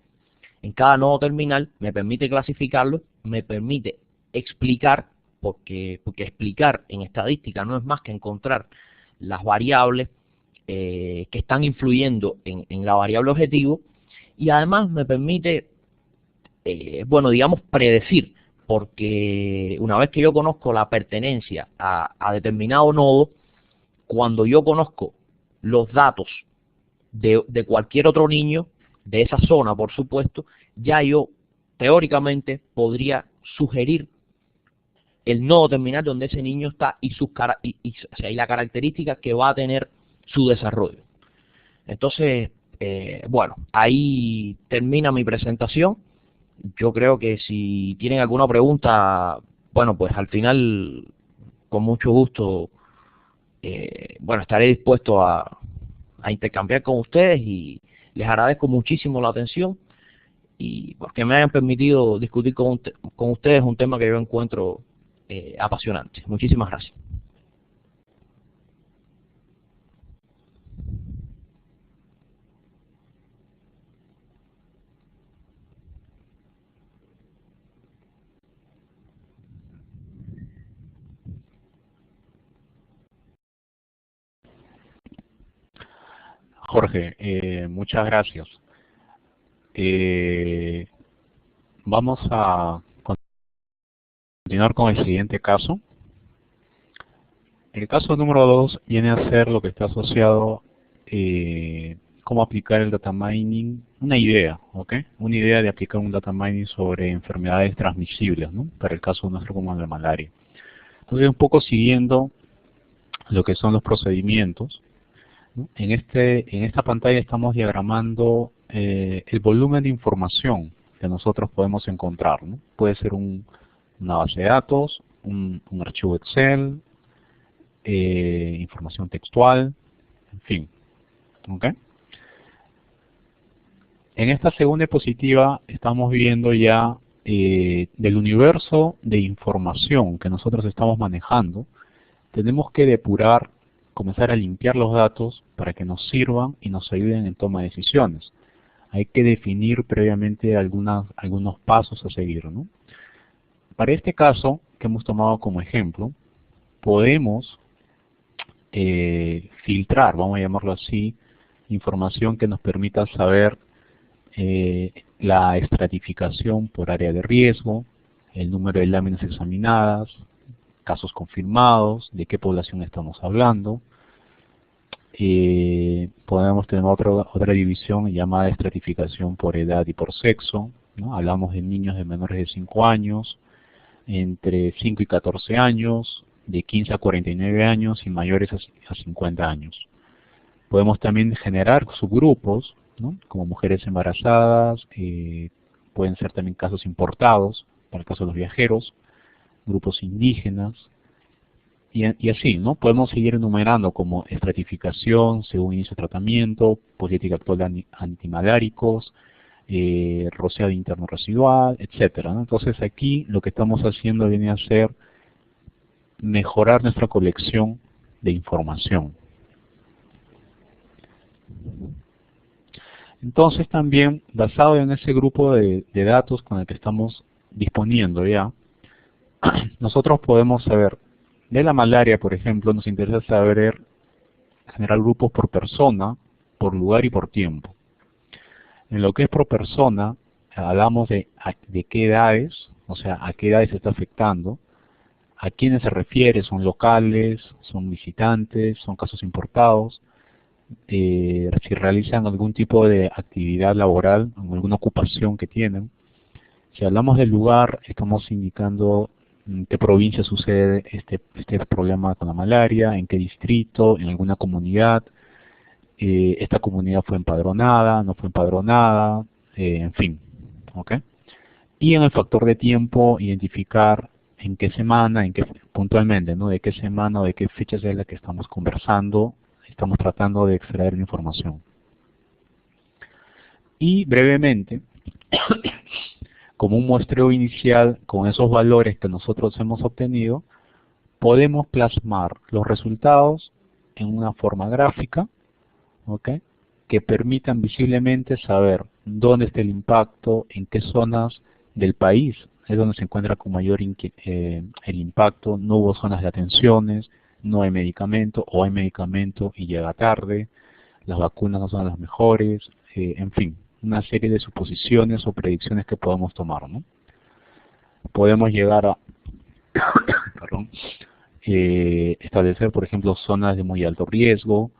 nodo terminal, me permite clasificarlos, me permite explicar, porque explicar en estadística no es más que encontrar las variables que están influyendo en la variable objetivo, y además me permite, bueno, digamos, predecir, porque una vez que yo conozco la pertenencia a determinado nodo, cuando yo conozco los datos de cualquier otro niño, de esa zona por supuesto, ya yo teóricamente podría sugerir el nodo terminal donde ese niño está y la característica que va a tener su desarrollo. Entonces, bueno, ahí termina mi presentación. Yo creo que si tienen alguna pregunta, bueno, pues al final, con mucho gusto, bueno, estaré dispuesto a intercambiar con ustedes, y les agradezco muchísimo la atención y porque me hayan permitido discutir con ustedes un tema que yo encuentro apasionante. Muchísimas gracias. Jorge, muchas gracias. Vamos a continuar con el siguiente caso. El caso número 2 viene a ser lo que está asociado, cómo aplicar el data mining, una idea, ¿ok? Una idea de aplicar un data mining sobre enfermedades transmisibles, ¿no? Para el caso nuestro como la malaria. Entonces, un poco siguiendo lo que son los procedimientos, ¿no? En esta pantalla estamos diagramando el volumen de información que nosotros podemos encontrar, ¿no? Puede ser una base de datos, un archivo Excel, información textual, en fin. ¿Okay? En esta segunda diapositiva estamos viendo ya del universo de información que nosotros estamos manejando. Tenemos que depurar, comenzar a limpiar los datos para que nos sirvan y nos ayuden en toma de decisiones. Hay que definir previamente algunos pasos a seguir, ¿no? Para este caso que hemos tomado como ejemplo, podemos filtrar, vamos a llamarlo así, información que nos permita saber la estratificación por área de riesgo, el número de láminas examinadas, casos confirmados, de qué población estamos hablando. Podemos tener otra división llamada estratificación por edad y por sexo, ¿no? Hablamos de niños de menores de 5 años, entre 5 y 14 años, de 15 a 49 años y mayores a 50 años. Podemos también generar subgrupos, ¿no? Como mujeres embarazadas, pueden ser también casos importados, para el caso de los viajeros, grupos indígenas, y así, ¿no? Podemos seguir enumerando como estratificación según inicio de tratamiento, política actual de antimaláricos, rociado interno residual, etcétera, ¿no? Entonces aquí lo que estamos haciendo viene a ser mejorar nuestra colección de información. Entonces también, basado en ese grupo de datos con el que estamos disponiendo ya, nosotros podemos saber, de la malaria, por ejemplo, nos interesa saber generar grupos por persona, por lugar y por tiempo. En lo que es por persona, hablamos de qué edades, o sea, a qué edades se está afectando, a quiénes se refiere, son locales, son visitantes, son casos importados, si realizan algún tipo de actividad laboral, alguna ocupación que tienen. Si hablamos del lugar, estamos indicando en qué provincia sucede este problema con la malaria, en qué distrito, en alguna comunidad, esta comunidad fue empadronada, no fue empadronada, en fin. ¿Ok? Y en el factor de tiempo, identificar en qué semana, puntualmente, ¿no? De qué semana o de qué fechas es la que estamos conversando, estamos tratando de extraer la información. Y brevemente, como un muestreo inicial con esos valores que nosotros hemos obtenido, podemos plasmar los resultados en una forma gráfica, ¿ok?, que permitan visiblemente saber dónde está el impacto, en qué zonas del país es donde se encuentra con mayor el impacto, no hubo zonas de atenciones, no hay medicamento o hay medicamento y llega tarde, las vacunas no son las mejores, en fin, una serie de suposiciones o predicciones que podemos tomar, ¿no? Podemos llegar a establecer, por ejemplo, zonas de muy alto riesgo,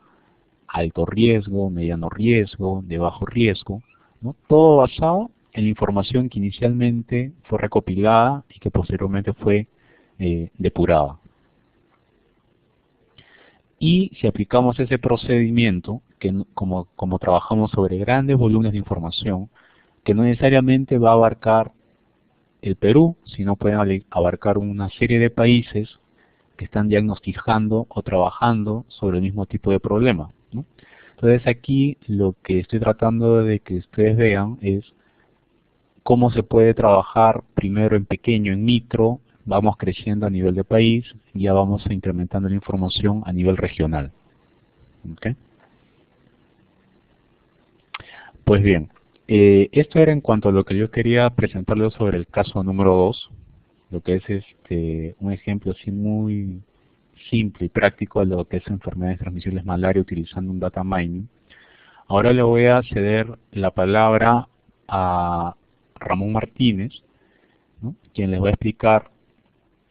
mediano riesgo, de bajo riesgo, ¿no? Todo basado en la información que inicialmente fue recopilada y que posteriormente fue depurada. Y si aplicamos ese procedimiento, que como trabajamos sobre grandes volúmenes de información, que no necesariamente va a abarcar el Perú, sino puede abarcar una serie de países que están diagnosticando o trabajando sobre el mismo tipo de problema, ¿no? Entonces aquí lo que estoy tratando de que ustedes vean es cómo se puede trabajar primero en pequeño, en micro, vamos creciendo a nivel de país, y ya vamos incrementando la información a nivel regional. ¿Okay? Pues bien, esto era en cuanto a lo que yo quería presentarles sobre el caso número 2, lo que es un ejemplo así muy simple y práctico de lo que es enfermedades transmisibles malaria utilizando un data mining. Ahora le voy a ceder la palabra a Ramón Martínez, ¿no?, quien les va a explicar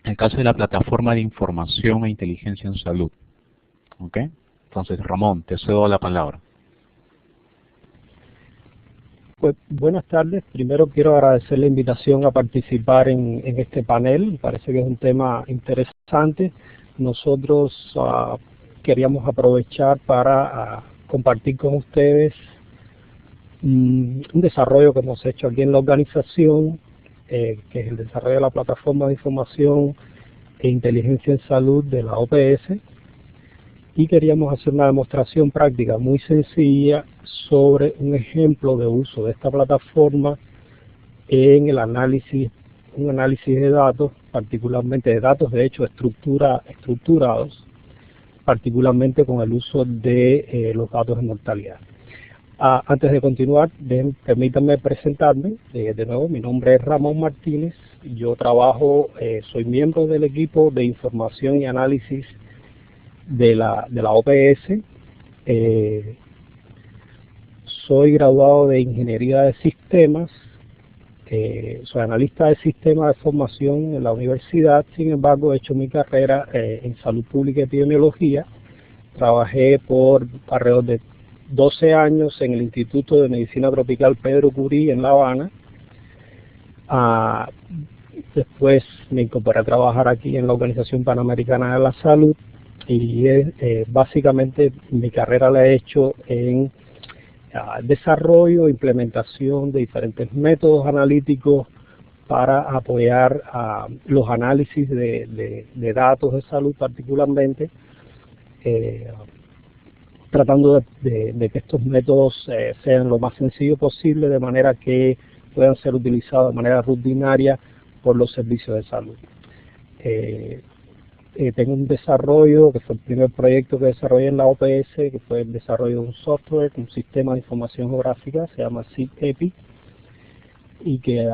el caso de la plataforma de información e inteligencia en salud. ¿Ok? Entonces, Ramón, te cedo la palabra. Pues buenas tardes. Primero quiero agradecer la invitación a participar en este panel. Me parece que es un tema interesante. Nosotros queríamos aprovechar para compartir con ustedes un desarrollo que hemos hecho aquí en la organización, que es el desarrollo de la plataforma de información e inteligencia en salud de la OPS, y queríamos hacer una demostración práctica muy sencilla sobre un ejemplo de uso de esta plataforma en el análisis, un análisis de datos, particularmente de datos de hecho estructurados, particularmente con el uso de los datos de mortalidad. Antes de continuar, permítanme presentarme. De nuevo, mi nombre es Ramón Martínez. Yo soy miembro del equipo de información y análisis de la OPS. Soy graduado de Ingeniería de Sistemas. Soy analista de sistemas de formación en la universidad. Sin embargo, he hecho mi carrera en salud pública y epidemiología. Trabajé por alrededor de 12 años en el Instituto de Medicina Tropical Pedro Curie en La Habana. Después me incorporé a trabajar aquí en la Organización Panamericana de la Salud, y básicamente mi carrera la he hecho en desarrollo e implementación de diferentes métodos analíticos para apoyar los análisis de datos de salud, particularmente tratando de que estos métodos sean lo más sencillo posible, de manera que puedan ser utilizados de manera rutinaria por los servicios de salud. Tengo un desarrollo, que fue el primer proyecto que desarrollé en la OPS, que fue el desarrollo de un software, un sistema de información geográfica, se llama SIG-EPI, y que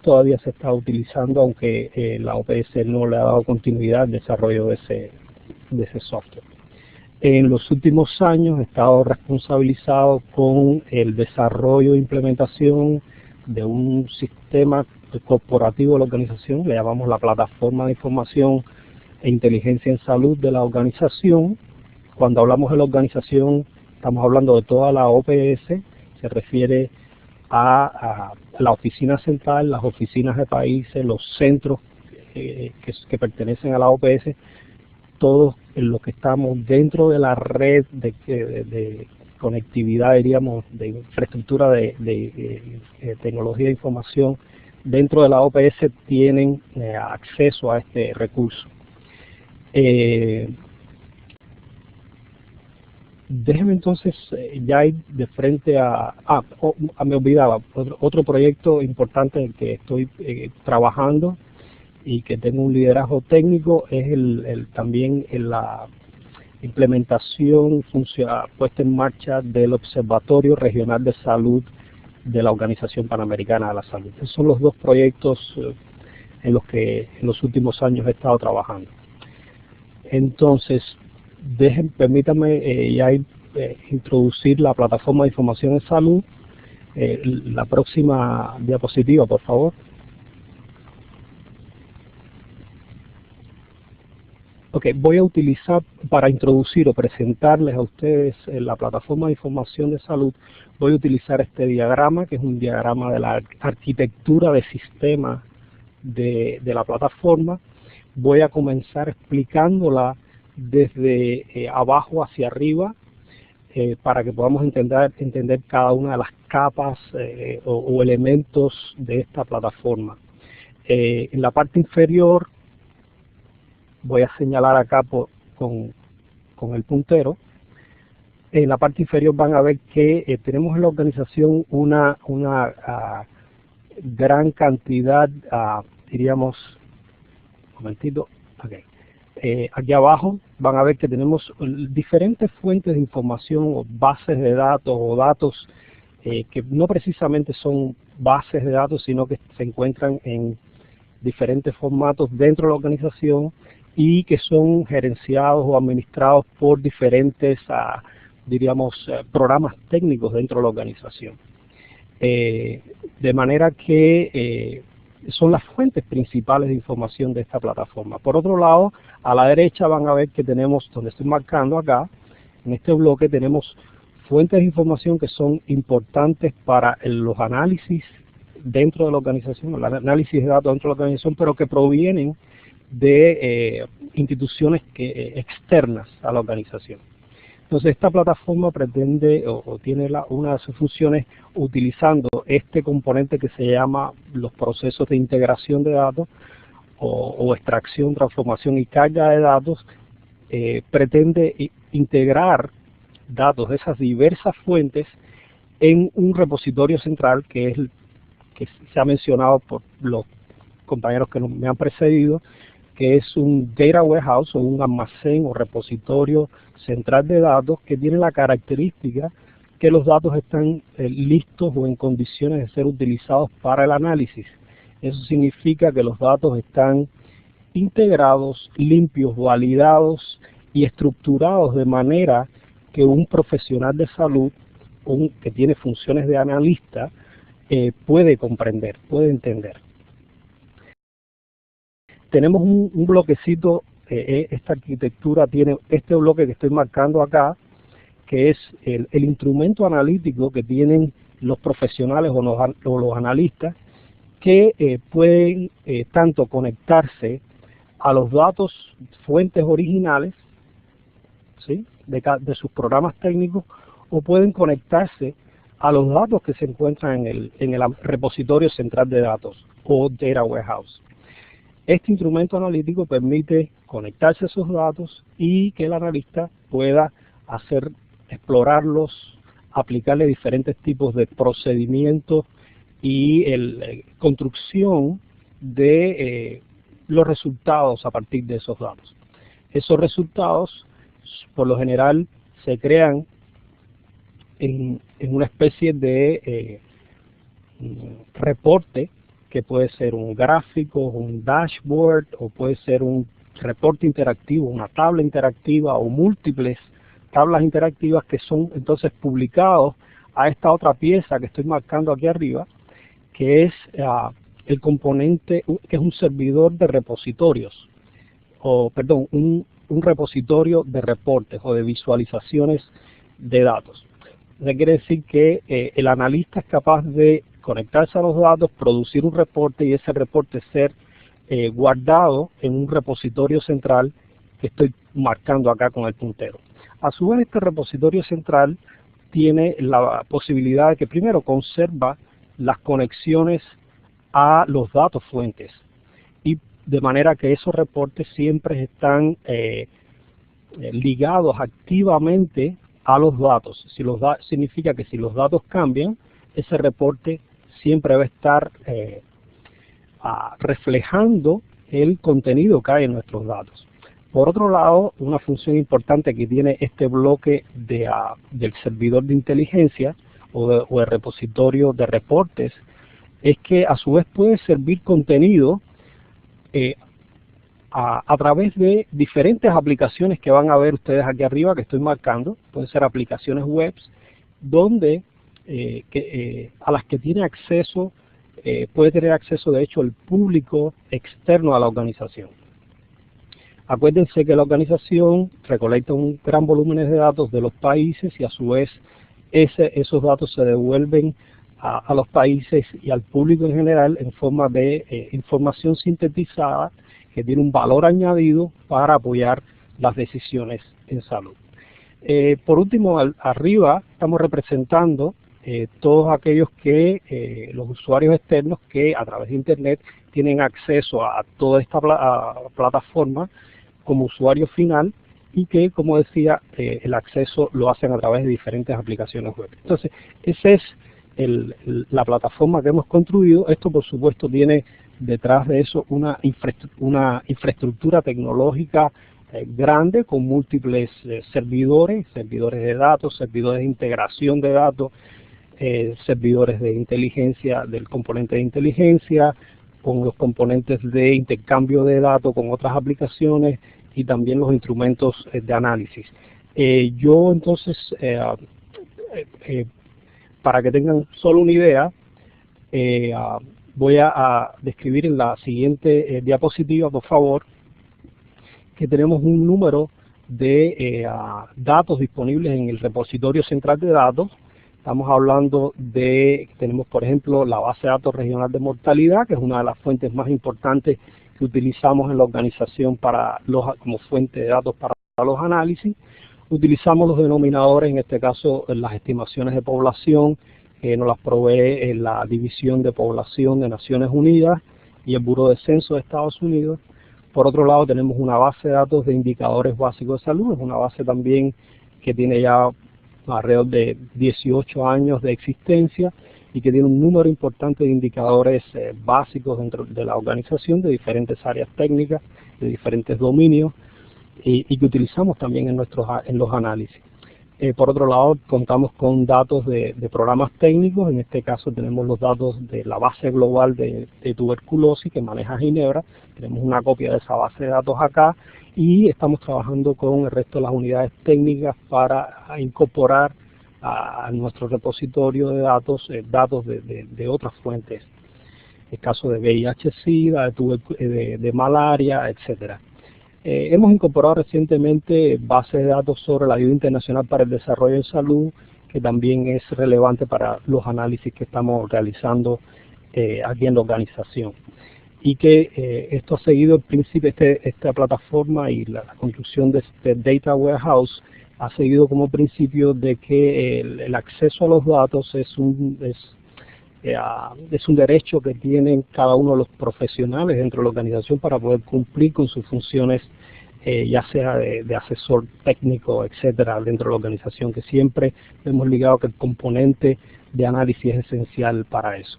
todavía se está utilizando, aunque la OPS no le ha dado continuidad al desarrollo de ese software. En los últimos años he estado responsabilizado con el desarrollo e implementación de un sistema corporativo de la organización, le llamamos la Plataforma de Información e Inteligencia en Salud de la organización. Cuando hablamos de la organización, estamos hablando de toda la OPS, se refiere a la oficina central, las oficinas de países, los centros que pertenecen a la OPS, todos los que estamos dentro de la red de conectividad, diríamos, de infraestructura de tecnología de información dentro de la OPS tienen acceso a este recurso. Déjeme entonces ya ir de frente me olvidaba, otro proyecto importante en el que estoy trabajando y que tengo un liderazgo técnico es también la implementación puesta en marcha del Observatorio Regional de Salud de la Organización Panamericana de la Salud. Esos son los dos proyectos en los que en los últimos años he estado trabajando. Entonces, permítanme ya introducir la plataforma de información en salud. La próxima diapositiva, por favor. Ok, voy a utilizar para introducir o presentarles a ustedes la plataforma de información de salud, voy a utilizar este diagrama, que es un diagrama de la arquitectura de sistema de la plataforma. Voy a comenzar explicándola desde abajo hacia arriba para que podamos entender cada una de las capas o elementos de esta plataforma. En la parte inferior voy a señalar acá con el puntero. En la parte inferior van a ver que tenemos en la organización una gran cantidad, diríamos, un momentito, okay. Aquí abajo van a ver que tenemos diferentes fuentes de información o bases de datos o datos que no precisamente son bases de datos, sino que se encuentran en diferentes formatos dentro de la organización y que son gerenciados o administrados por diferentes, diríamos, programas técnicos dentro de la organización. De manera que son las fuentes principales de información de esta plataforma. Por otro lado, a la derecha van a ver que tenemos, donde estoy marcando acá, en este bloque tenemos fuentes de información que son importantes para los análisis dentro de la organización, el análisis de datos dentro de la organización, pero que provienen de instituciones externas a la organización. Entonces esta plataforma pretende o tiene una de sus funciones utilizando este componente que se llama los procesos de integración de datos o extracción, transformación y carga de datos. Pretende integrar datos de esas diversas fuentes en un repositorio central que es que se ha mencionado por los compañeros que me han precedido, que es un data warehouse o un almacén o repositorio central de datos que tiene la característica que los datos están listos o en condiciones de ser utilizados para el análisis. Eso significa que los datos están integrados, limpios, validados y estructurados de manera que un profesional de salud que tiene funciones de analista puede comprender, puede entender. Tenemos un bloquecito, esta arquitectura tiene este bloque que estoy marcando acá, que es el instrumento analítico que tienen los profesionales o los analistas, que pueden tanto conectarse a los datos fuentes originales, ¿sí?, de sus programas técnicos, o pueden conectarse a los datos que se encuentran en el repositorio central de datos o Data Warehouse. Este instrumento analítico permite conectarse a esos datos y que el analista pueda explorarlos, aplicarle diferentes tipos de procedimientos y construcción de los resultados a partir de esos datos. Esos resultados, por lo general, se crean en una especie de reporte, que puede ser un gráfico, un dashboard, o puede ser un reporte interactivo, una tabla interactiva o múltiples tablas interactivas que son entonces publicados a esta otra pieza que estoy marcando aquí arriba, que es el componente, que es un servidor de repositorios, o perdón, un repositorio de reportes o de visualizaciones de datos. Eso quiere decir que el analista es capaz de conectarse a los datos, producir un reporte y ese reporte ser guardado en un repositorio central que estoy marcando acá con el puntero. A su vez, este repositorio central tiene la posibilidad de que primero conserva las conexiones a los datos fuentes, y de manera que esos reportes siempre están ligados activamente a los datos. Significa que si los datos cambian, ese reporte siempre va a estar reflejando el contenido que hay en nuestros datos. Por otro lado, una función importante que tiene este bloque del servidor de inteligencia o el repositorio de reportes es que a su vez puede servir contenido a través de diferentes aplicaciones que van a ver ustedes aquí arriba que estoy marcando. Pueden ser aplicaciones web donde a las que tiene acceso, puede tener acceso de hecho el público externo a la organización. Acuérdense que la organización recolecta un gran volumen de datos de los países y a su vez esos datos se devuelven a los países y al público en general en forma de información sintetizada que tiene un valor añadido para apoyar las decisiones en salud. Por último, arriba estamos representando todos aquellos que los usuarios externos que a través de Internet tienen acceso a toda esta plataforma como usuario final y que, como decía, el acceso lo hacen a través de diferentes aplicaciones web. Entonces, esa es la plataforma que hemos construido. Esto, por supuesto, tiene detrás de eso una infraestructura tecnológica grande con múltiples servidores de datos, servidores de integración de datos, servidores de inteligencia, del componente de inteligencia, con los componentes de intercambio de datos con otras aplicaciones y también los instrumentos de análisis. Yo entonces, para que tengan solo una idea, voy a describir en la siguiente diapositiva, por favor, que tenemos un número de datos disponibles en el repositorio central de datos. Estamos hablando de, tenemos por ejemplo la base de datos regional de mortalidad, que es una de las fuentes más importantes que utilizamos en la organización como fuente de datos para los análisis. Utilizamos los denominadores, en este caso las estimaciones de población, nos las provee la División de Población de Naciones Unidas y el Buró de Censo de Estados Unidos. Por otro lado, tenemos una base de datos de indicadores básicos de salud, es una base también que tiene ya alrededor de 18 años de existencia y que tiene un número importante de indicadores básicos dentro de la organización de diferentes áreas técnicas, de diferentes dominios y que utilizamos también en los análisis. Por otro lado, contamos con datos de programas técnicos. En este caso tenemos los datos de la base global de tuberculosis que maneja Ginebra. Tenemos una copia de esa base de datos acá y estamos trabajando con el resto de las unidades técnicas para incorporar a nuestro repositorio de datos datos de otras fuentes. El caso de VIH-Sida, de malaria, etcétera. Hemos incorporado recientemente bases de datos sobre la ayuda internacional para el desarrollo en salud, que también es relevante para los análisis que estamos realizando aquí en la organización. Y que esto ha seguido el principio, esta plataforma y la construcción de este Data Warehouse ha seguido como principio de que el acceso a los datos es un derecho que tienen cada uno de los profesionales dentro de la organización para poder cumplir con sus funciones, ya sea de asesor técnico, etcétera, dentro de la organización, que siempre hemos ligado que el componente de análisis es esencial para eso.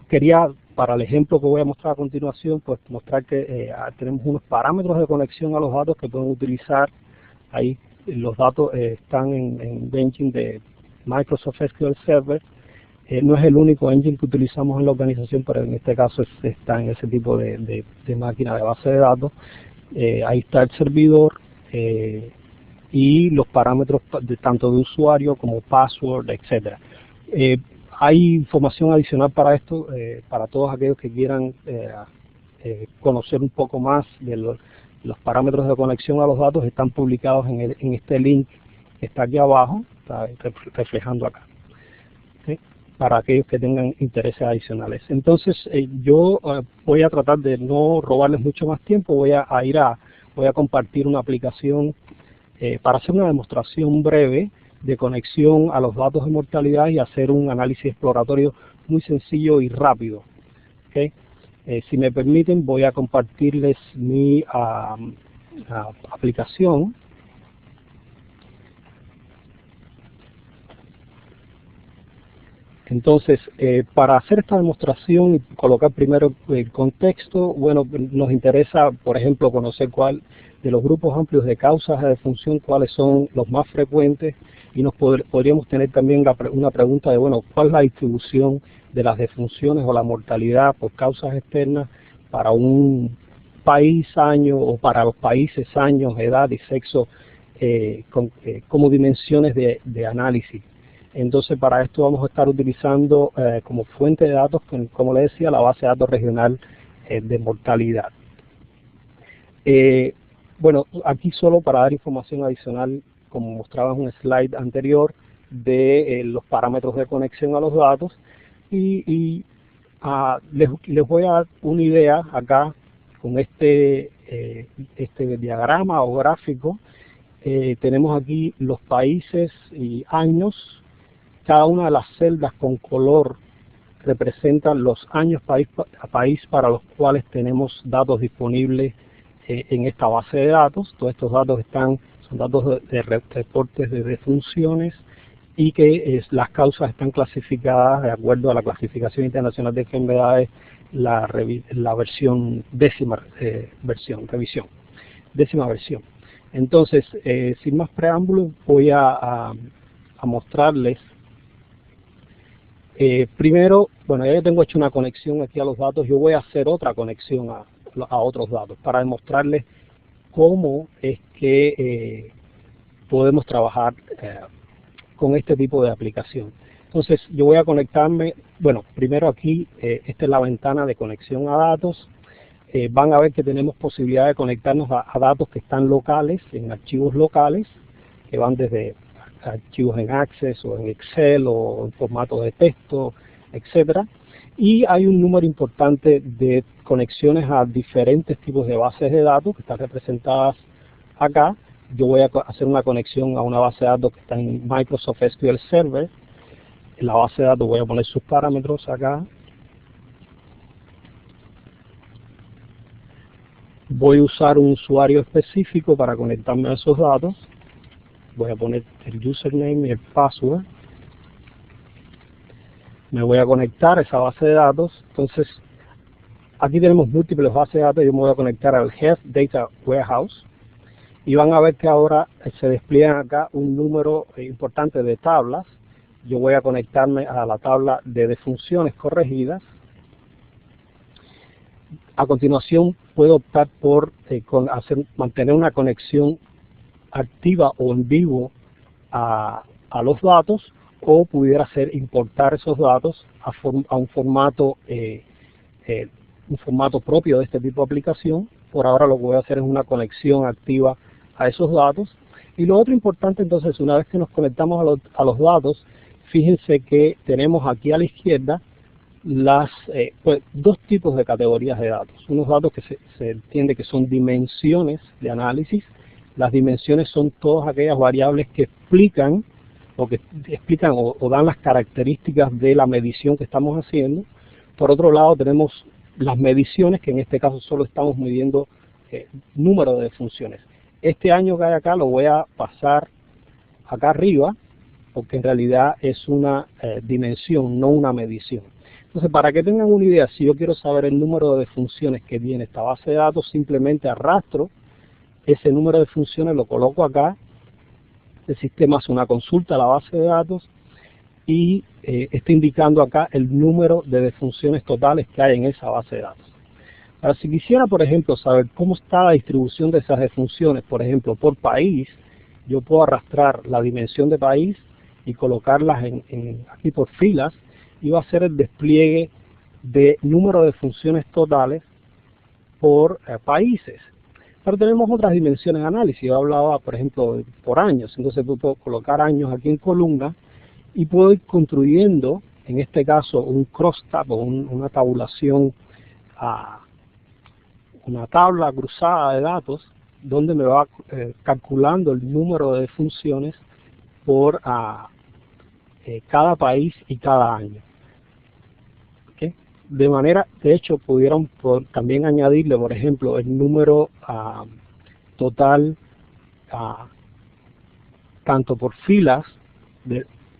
Quería, para el ejemplo que voy a mostrar a continuación, pues mostrar que tenemos unos parámetros de conexión a los datos que pueden utilizar. Ahí los datos están en benching de Microsoft SQL Server. No es el único engine que utilizamos en la organización, pero en este caso está en ese tipo de máquina de base de datos. Ahí está el servidor y los parámetros tanto de usuario como password, etcétera. Hay información adicional para esto, para todos aquellos que quieran conocer un poco más de los parámetros de conexión a los datos. Están publicados en este link que está aquí abajo, está reflejando acá, ¿sí? Para aquellos que tengan intereses adicionales. Entonces, yo voy a tratar de no robarles mucho más tiempo. Voy a compartir una aplicación para hacer una demostración breve de conexión a los datos de mortalidad y hacer un análisis exploratorio muy sencillo y rápido. ¿Okay? Si me permiten, voy a compartirles mi aplicación. Entonces, para hacer esta demostración y colocar primero el contexto, bueno, nos interesa, por ejemplo, conocer cuál de los grupos amplios de causas de defunción, cuáles son los más frecuentes, y podríamos tener también una pregunta de, bueno, ¿cuál es la distribución de las defunciones o la mortalidad por causas externas para un país, año, o para los países, años, edad y sexo, como dimensiones de análisis? Entonces, para esto vamos a estar utilizando como fuente de datos, como les decía, la base de datos regional de mortalidad. Bueno, aquí solo para dar información adicional, como mostraba en un slide anterior, de los parámetros de conexión a los datos. Y les voy a dar una idea acá con este diagrama o gráfico. Tenemos aquí los países y años. Cada una de las celdas con color representa los años país para los cuales tenemos datos disponibles en esta base de datos. Todos estos datos son datos de reportes de defunciones y que las causas están clasificadas de acuerdo a la clasificación internacional de enfermedades, la versión décima versión. Entonces, sin más preámbulos, voy a mostrarles. Primero, bueno, ya tengo hecho una conexión aquí a los datos. Yo voy a hacer otra conexión a otros datos para demostrarles cómo es que podemos trabajar con este tipo de aplicación. Entonces, yo voy a conectarme, bueno, primero aquí, esta es la ventana de conexión a datos. Van a ver que tenemos posibilidad de conectarnos a datos que están locales, en archivos locales, que van desde archivos en Access o en Excel o en formato de texto, etcétera. Y hay un número importante de conexiones a diferentes tipos de bases de datos que están representadas acá. Yo voy a hacer una conexión a una base de datos que está en Microsoft SQL Server. En la base de datos voy a poner sus parámetros acá. Voy a usar un usuario específico para conectarme a esos datos. Voy a poner el username y el password. Me voy a conectar a esa base de datos. Entonces, aquí tenemos múltiples bases de datos. Yo me voy a conectar al Health Data Warehouse. Y van a ver que ahora se despliegan acá un número importante de tablas. Yo voy a conectarme a la tabla de defunciones corregidas. A continuación, puedo optar por mantener una conexión activa o en vivo a los datos, o pudiera ser importar esos datos a un formato propio de este tipo de aplicación. Por ahora lo que voy a hacer es una conexión activa a esos datos. Y lo otro importante, entonces, una vez que nos conectamos a los datos, fíjense que tenemos aquí a la izquierda dos tipos de categorías de datos. Unos datos que se entiende que son dimensiones de análisis. Las dimensiones son todas aquellas variables que explican o dan las características de la medición que estamos haciendo. Por otro lado, tenemos las mediciones, que en este caso solo estamos midiendo número de defunciones. Este año que hay acá lo voy a pasar acá arriba, porque en realidad es una dimensión, no una medición. Entonces, para que tengan una idea, si yo quiero saber el número de defunciones que tiene esta base de datos, simplemente arrastro ese número de funciones, lo coloco acá, el sistema hace una consulta a la base de datos y está indicando acá el número de defunciones totales que hay en esa base de datos. Ahora, si quisiera, por ejemplo, saber cómo está la distribución de esas defunciones, por ejemplo, por país, yo puedo arrastrar la dimensión de país y colocarlas aquí por filas, y va a ser el despliegue de número de funciones totales por países. Pero tenemos otras dimensiones de análisis. Yo hablaba, por ejemplo, por años. Entonces puedo colocar años aquí en columna y puedo ir construyendo, en este caso, un crosstab o una tabulación, una tabla cruzada de datos, donde me va calculando el número de funciones por cada país y cada año. ¿Okay? De manera, de hecho, pudieron también añadirle, por ejemplo, el número total, tanto por filas,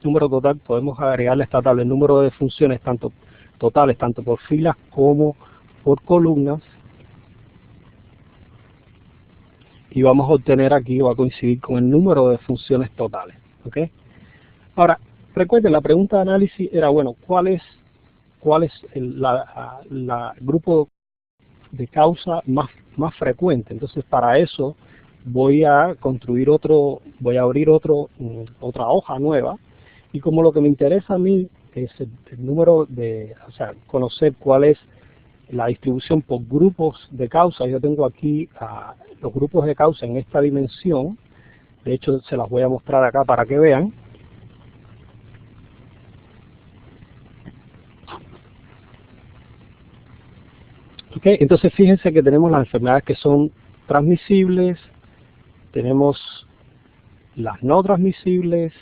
número total, podemos agregarle a esta tabla el número de funciones totales, tanto por filas como por columnas, y vamos a obtener aquí, va a coincidir con el número de funciones totales. ¿Okay? Ahora, recuerden, la pregunta de análisis era, bueno, ¿cuál es el grupo de causa más frecuente? Entonces, para eso voy a construir voy a abrir otra hoja nueva, y como lo que me interesa a mí es el número o sea, conocer cuál es la distribución por grupos de causa. Yo tengo aquí los grupos de causa en esta dimensión. De hecho, se las voy a mostrar acá para que vean. Okay, entonces fíjense que tenemos las enfermedades que son transmisibles, tenemos las no transmisibles,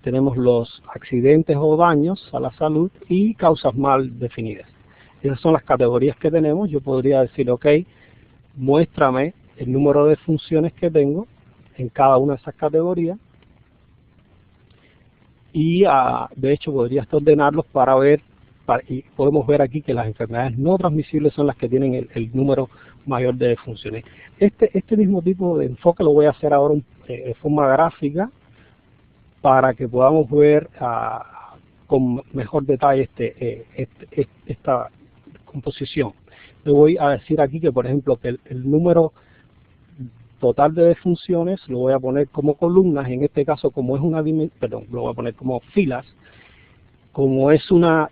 tenemos los accidentes o daños a la salud y causas mal definidas. Esas son las categorías que tenemos. Yo podría decir, ok, muéstrame el número de funciones que tengo en cada una de esas categorías, y de hecho podría ordenarlos para ver, y podemos ver aquí que las enfermedades no transmisibles son las que tienen el número mayor de funciones. Este mismo tipo de enfoque lo voy a hacer ahora de forma gráfica para que podamos ver con mejor detalle esta composición. Le voy a decir aquí que, por ejemplo, que el número total de defunciones lo voy a poner como columnas. En este caso, como es lo voy a poner como filas. Como es una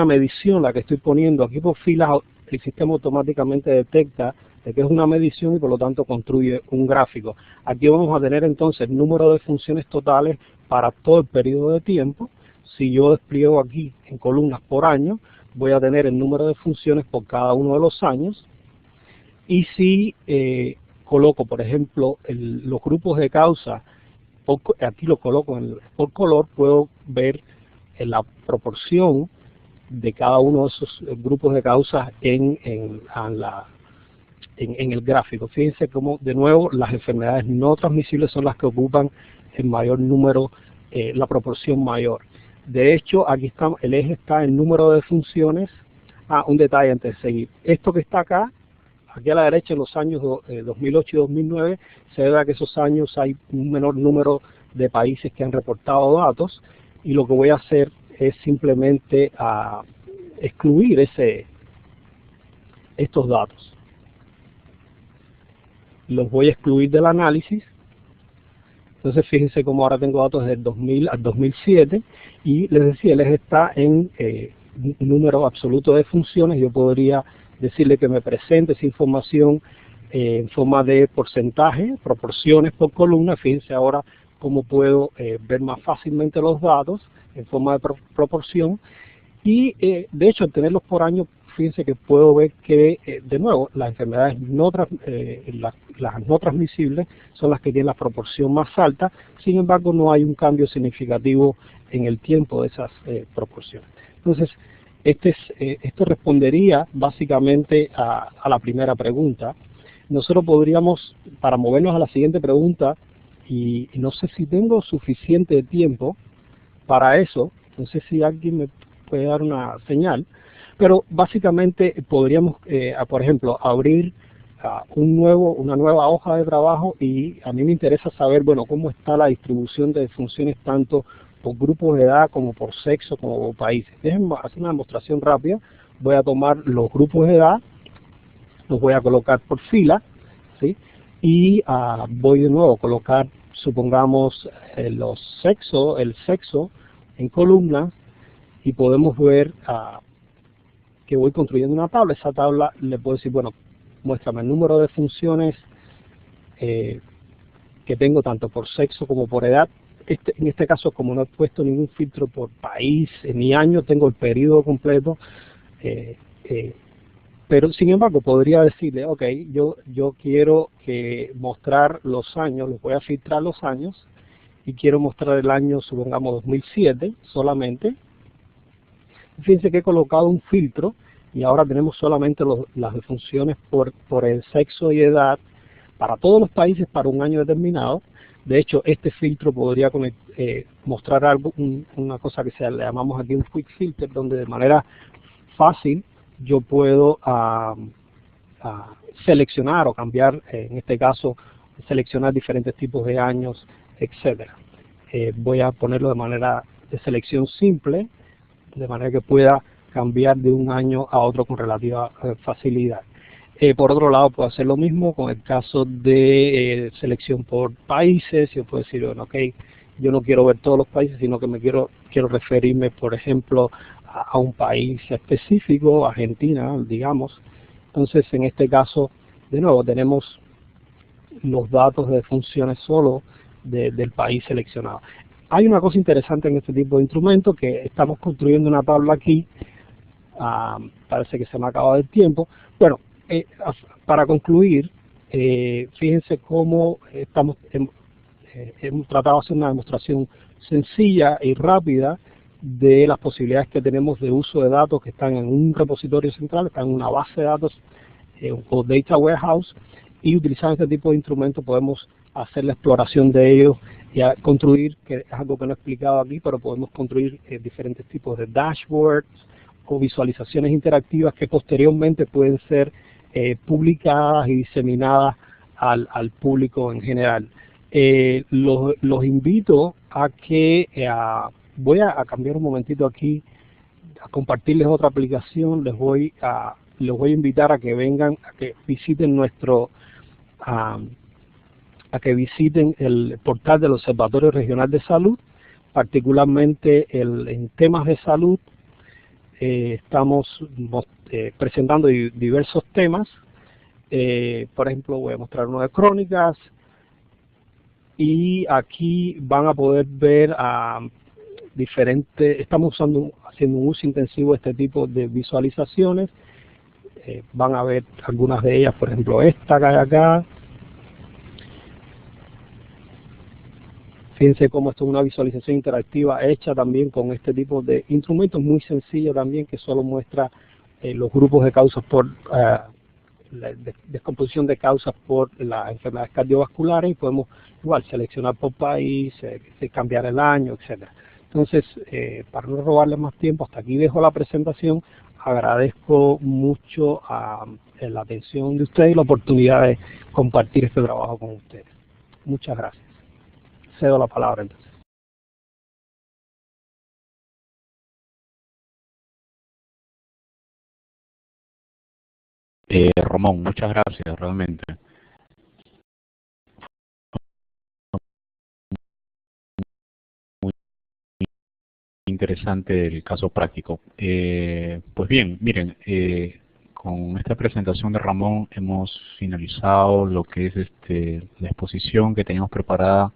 medición la que estoy poniendo aquí por filas, el sistema automáticamente detecta de que es una medición y por lo tanto construye un gráfico. Aquí vamos a tener entonces el número de funciones totales para todo el periodo de tiempo. Si yo despliego aquí en columnas por año, voy a tener el número de funciones por cada uno de los años. Y si coloco, por ejemplo, los grupos de causa, aquí lo coloco por color, puedo ver la proporción de cada uno de esos grupos de causas en el gráfico. Fíjense cómo, de nuevo, las enfermedades no transmisibles son las que ocupan el mayor número, la proporción mayor. De hecho, aquí está, el eje está en número de funciones. Un detalle antes de seguir. Esto que está acá, aquí a la derecha, en los años 2008 y 2009, se ve que esos años hay un menor número de países que han reportado datos, y lo que voy a hacer es simplemente excluir estos datos. Los voy a excluir del análisis. Entonces fíjense cómo ahora tengo datos del 2000 al 2007, y les decía, el eje está en un número absoluto de funciones. Yo podría decirle que me presente esa información en forma de porcentaje, proporciones por columna. Fíjense ahora cómo puedo ver más fácilmente los datos en forma de proporción, y de hecho al tenerlos por año, fíjense que puedo ver que de nuevo las enfermedades las no transmisibles son las que tienen la proporción más alta. Sin embargo, no hay un cambio significativo en el tiempo de esas proporciones. Entonces, esto respondería básicamente a la primera pregunta. Nosotros podríamos, para movernos a la siguiente pregunta, y no sé si tengo suficiente tiempo para eso, no sé si alguien me puede dar una señal, pero básicamente podríamos, por ejemplo, abrir una nueva hoja de trabajo, y a mí me interesa saber, bueno, cómo está la distribución de funciones tanto por grupos de edad, como por sexo, como por países. Déjenme hacer una demostración rápida. Voy a tomar los grupos de edad, los voy a colocar por fila, ¿sí? Y voy de nuevo a colocar, supongamos, el sexo en columnas, y podemos ver que voy construyendo una tabla. Esa tabla le puedo decir, bueno, muéstrame el número de funciones que tengo tanto por sexo como por edad. En este caso, como no he puesto ningún filtro por país ni año, tengo el periodo completo. Pero sin embargo podría decirle, ok, yo quiero mostrar los años, les voy a filtrar los años, y quiero mostrar el año, supongamos 2007 solamente. Fíjense que he colocado un filtro y ahora tenemos solamente las funciones por el sexo y edad para todos los países para un año determinado. De hecho, este filtro podría mostrar algo, una cosa que le llamamos aquí un quick filter, donde de manera fácil yo puedo seleccionar o cambiar, en este caso, seleccionar diferentes tipos de años, etcétera. Voy a ponerlo de manera de selección simple, de manera que pueda cambiar de un año a otro con relativa facilidad. Por otro lado, puedo hacer lo mismo con el caso de selección por países. Yo puedo decir, bueno, ok, yo no quiero ver todos los países, sino que quiero referirme, por ejemplo, a un país específico, Argentina, digamos. Entonces, en este caso, de nuevo, tenemos los datos de funciones solo del país seleccionado. Hay una cosa interesante en este tipo de instrumento, que estamos construyendo una tabla aquí. Parece que se me ha acabado el tiempo. Bueno, para concluir, fíjense cómo hemos tratado de hacer una demostración sencilla y rápida de las posibilidades que tenemos de uso de datos que están en un repositorio central, están en una base de datos o data warehouse, y utilizando este tipo de instrumentos podemos hacer la exploración de ellos y construir, que es algo que no he explicado aquí, pero podemos construir diferentes tipos de dashboards o visualizaciones interactivas que posteriormente pueden ser publicadas y diseminadas al público en general. Los invito a que voy a cambiar un momentito aquí, a compartirles otra aplicación. Les voy a invitar a que vengan, a que visiten el portal del Observatorio Regional de Salud, particularmente en temas de salud. Estamos presentando diversos temas. Por ejemplo, voy a mostrar uno de crónicas, y aquí van a poder ver estamos haciendo un uso intensivo de este tipo de visualizaciones. Van a ver algunas de ellas, por ejemplo esta que hay acá. Fíjense cómo esto es una visualización interactiva hecha también con este tipo de instrumentos, muy sencillo también, que solo muestra los grupos de causas por la descomposición de causas por las enfermedades cardiovasculares, y podemos igual seleccionar por país, cambiar el año, etcétera. Entonces, para no robarles más tiempo, hasta aquí dejo la presentación. Agradezco mucho la atención de ustedes y la oportunidad de compartir este trabajo con ustedes. Muchas gracias. Cedo la palabra entonces. Ramón, muchas gracias, realmente. Muy interesante el caso práctico. Pues bien, miren, con esta presentación de Ramón hemos finalizado lo que es la exposición que teníamos preparada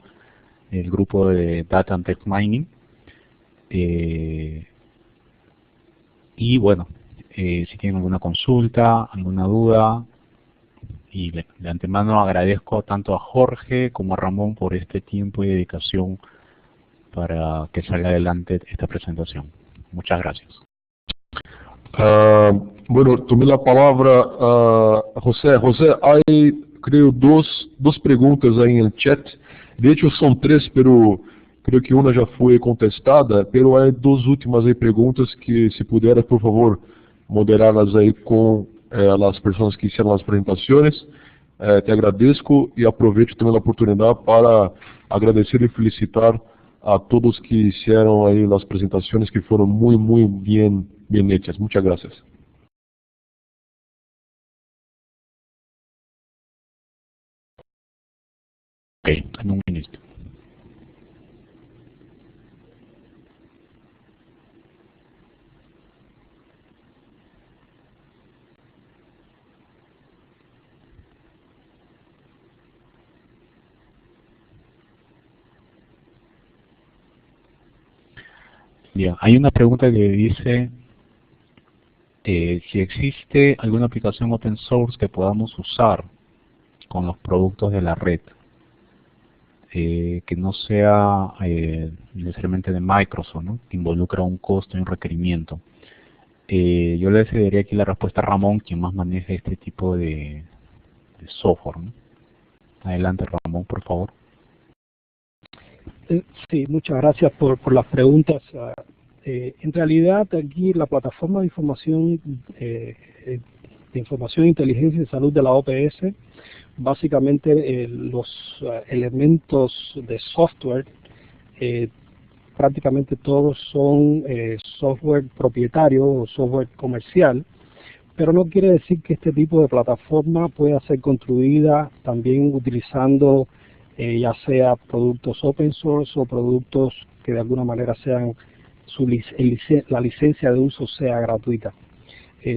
el grupo de Data and Text Mining. Y bueno, si tienen alguna consulta, alguna duda, y de antemano agradezco tanto a Jorge como a Ramón por este tiempo y dedicación para que salga adelante esta presentación. Muchas gracias. Bueno, tomé la palabra José. José, hay creo dos preguntas ahí en el chat. De hecho son tres, pero creo que una já foi contestada, pero há duas últimas aí perguntas que, se puder, por favor, moderá-las aí com as pessoas que fizeram as apresentações. Te agradeço e aproveito também a oportunidade para agradecer e felicitar a todos que hicieron ahí las presentaciones que fueron muy bien hechas. Muchas gracias. Ok, en un minuto. Bien, hay una pregunta que dice si existe alguna aplicación open source que podamos usar con los productos de la red, que no sea necesariamente de Microsoft, ¿no? Que involucra un costo y un requerimiento. Yo le cedería aquí la respuesta a Ramón, quien más maneja este tipo de software, ¿no? Adelante, Ramón, por favor. Sí, muchas gracias por las preguntas. En realidad aquí la plataforma de información, inteligencia y salud de la OPS, básicamente los elementos de software, prácticamente todos son software propietario o software comercial, pero no quiere decir que este tipo de plataforma pueda ser construida también utilizando ya sea productos open source o productos que de alguna manera sean la licencia de uso sea gratuita.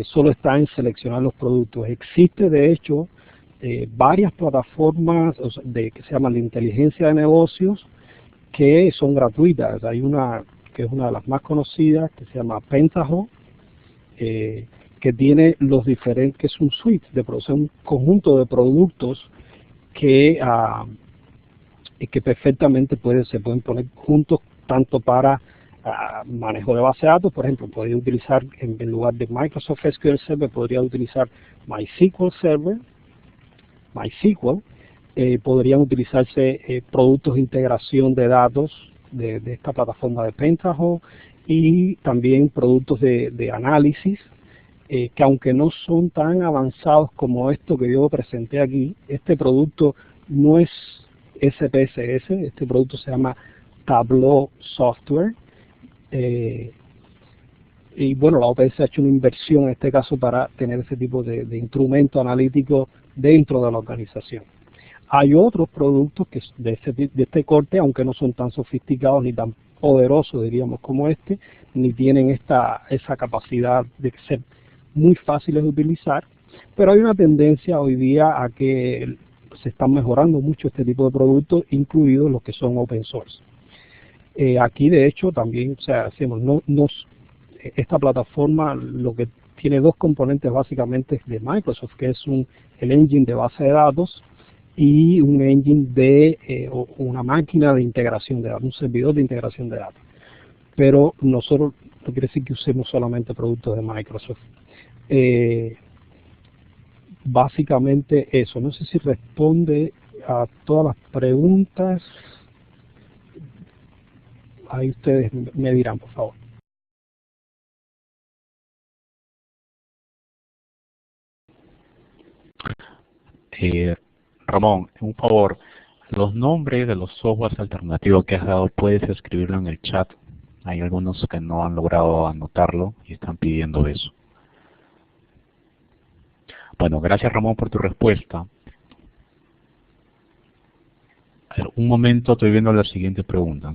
Solo está en seleccionar los productos. Existe de hecho varias plataformas que se llaman de inteligencia de negocios que son gratuitas. Hay una que es una de las más conocidas que se llama Pentaho, que tiene los diferentes, que es un suite de un conjunto de productos que perfectamente se pueden poner juntos tanto para manejo de base de datos. Por ejemplo, podría utilizar en lugar de Microsoft SQL Server, podría utilizar MySQL Server, MySQL. Podrían utilizarse productos de integración de datos de esta plataforma de Pentaho y también productos de análisis que aunque no son tan avanzados como esto que yo presenté aquí. Este producto no es SPSS, este producto se llama Tableau Software. Y bueno, la OPS ha hecho una inversión en este caso para tener ese tipo de instrumento analítico dentro de la organización. Hay otros productos que de este corte, aunque no son tan sofisticados ni tan poderosos, diríamos, como este, ni tienen esa capacidad de ser muy fáciles de utilizar, pero hay una tendencia hoy día a que se están mejorando mucho este tipo de productos, incluidos los que son open source. Aquí de hecho también, o sea, esta plataforma lo que tiene dos componentes básicamente de Microsoft, que es el engine de base de datos y un engine o una máquina de integración de datos, un servidor de integración de datos. Pero nosotros no quiere decir que usemos solamente productos de Microsoft. Básicamente eso. No sé si responde a todas las preguntas. Ahí ustedes me dirán, por favor. Ramón, un favor, los nombres de los softwares alternativos que has dado, puedes escribirlo en el chat. Hay algunos que no han logrado anotarlo y están pidiendo eso. Bueno, gracias Ramón por tu respuesta. A ver, un momento, estoy viendo la siguiente pregunta.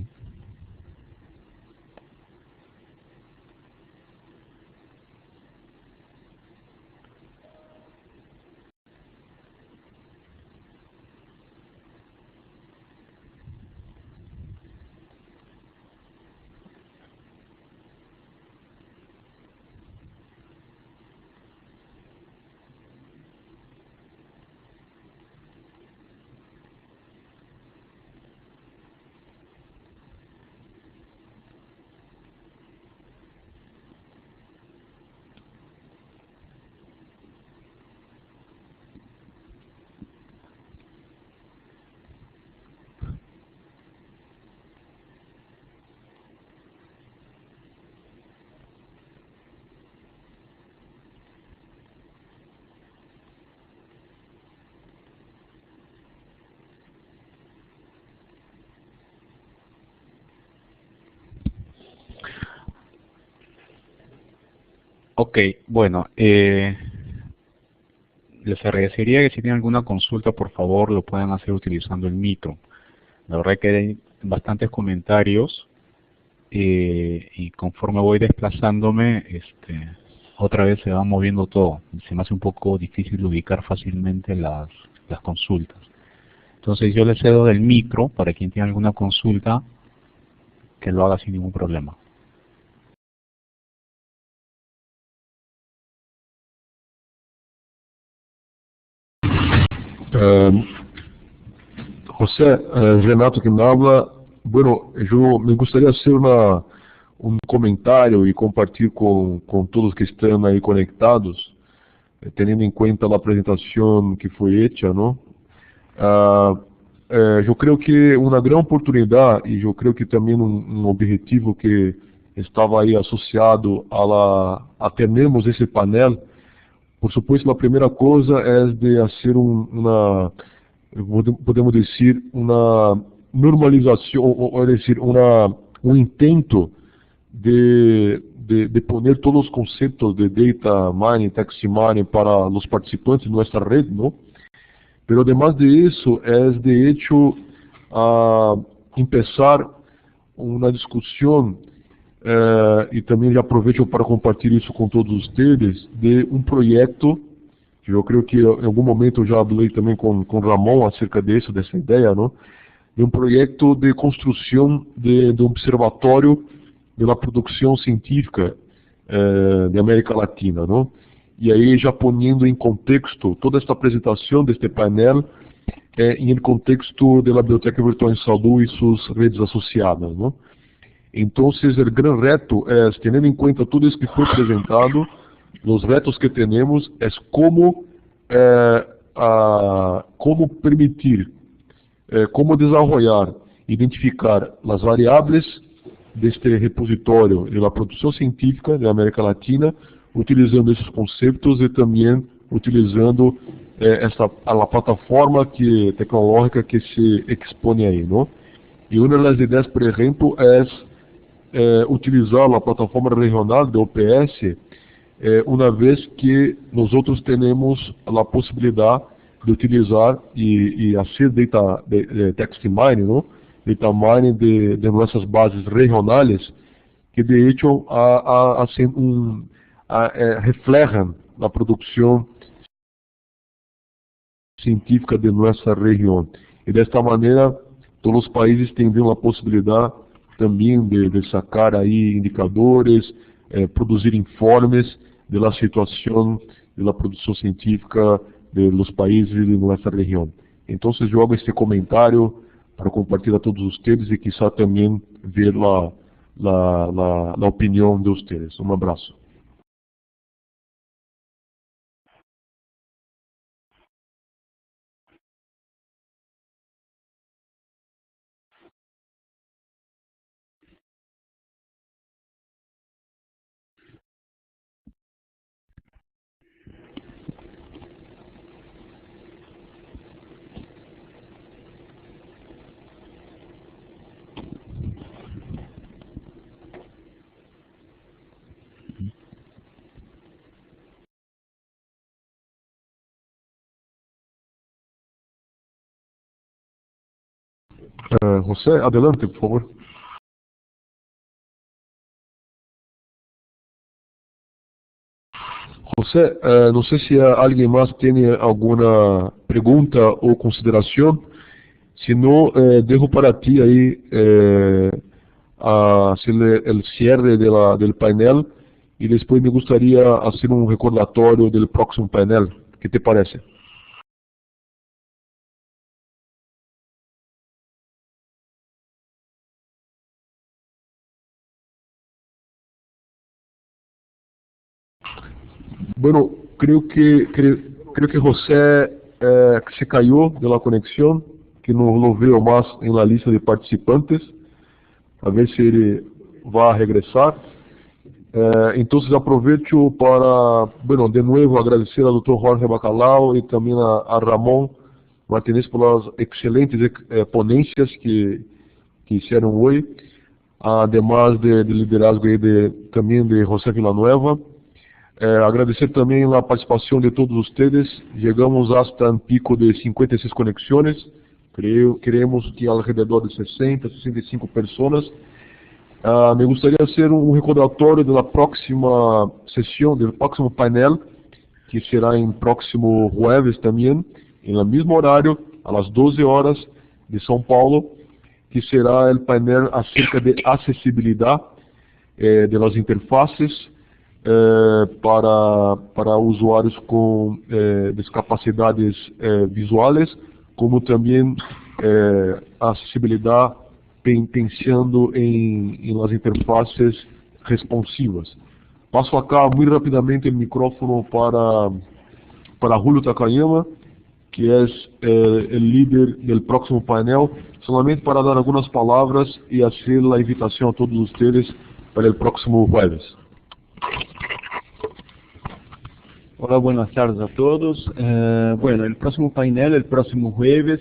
Ok, bueno, les agradecería que si tienen alguna consulta, por favor, lo puedan hacer utilizando el micro. La verdad que hay bastantes comentarios y conforme voy desplazándome, otra vez se va moviendo todo. Se me hace un poco difícil ubicar fácilmente las consultas. Entonces yo les cedo del micro para quien tenga alguna consulta que lo haga sin ningún problema. José, Renato quien habla. Bueno, yo me gustaría hacer un comentario y compartir con todos que están ahí conectados, teniendo en cuenta la presentación que fue hecha, ¿no? Eu creio que uma grande oportunidade e eu creio que também um objetivo que estava aí associado a termos esse painel, por supuesto, a primeira coisa é de fazer podemos dizer, uma normalização, ou dizer, intento de poner todos os conceitos de data mining, text mining para os participantes de nossa rede, não? Pero además de eso, es de hecho empezar una discusión, y también ya aprovecho para compartir eso con todos ustedes, de un proyecto, que yo creo que en algún momento ya hablé también con Ramón acerca de eso, de esa idea, ¿no? De un proyecto de construcción de un observatorio de la producción científica de América Latina, ¿no? E aí já ponendo em contexto toda esta apresentação deste painel em contexto da Biblioteca Virtual em Saúde e suas redes associadas, não? Então, o grande reto é, tendo em conta tudo isso que foi apresentado, os retos que temos é como permitir, como desenvolver, identificar as variáveis deste repositório da produção científica da América Latina, utilizando esses conceitos e também utilizando a plataforma tecnológica que se expõe aí, não? E uma das ideias, por exemplo, é utilizar a plataforma regional do OPS, uma vez que nós outros temos a possibilidade de utilizar e fazer text mining, não? Data mining de nossas bases regionais, que de hecho reflejan a produção científica de nossa região. E desta maneira, todos os países teriam a possibilidade também de sacar aí indicadores, produzir informes da situação da produção científica dos países de nossa região. Então, eu hago este comentário para compartilhar a todos vocês e quizá também ver a opinião de vocês. Um abraço. José, adelante, por favor. José, não sei se alguém mais tem alguma pergunta ou consideração. Se não, dejo para ti aí hacer el cierre del painel e depois me gostaria fazer recordatório do próximo painel. O que te parece? Bueno, creo que José se cayó de la conexión, que no lo veo más en la lista de participantes. A ver si ele vai regresar. Entonces aprovecho para, bueno, de nuevo agradecer al Dr. Jorge Bacalao y también a Ramón Martínez por las excelentes ponencias que hicieron hoy, además de liderazgo aí también de José Villanueva. agradecer também a participação de todos vocês. Chegamos hasta um pico de 56 conexões. Creemos que alrededor de 60, 65 pessoas. Me gostaria de hacer um recordatório da próxima sessão, do próximo painel, que será em próximo jueves também, no mesmo horário, às 12 horas de São Paulo, que será o painel acerca de acessibilidade de las interfaces para usuários com discapacidades visuais, como também acessibilidade pensando em las interfaces responsivas. Passo acá muito rapidamente o micrófono para Julio Takayama, que é o líder do próximo painel, solamente para dar algumas palavras e fazer a invitação a todos vocês para o próximo jueves. Hola, buenas tardes a todos. Bueno, el próximo painel, el próximo jueves,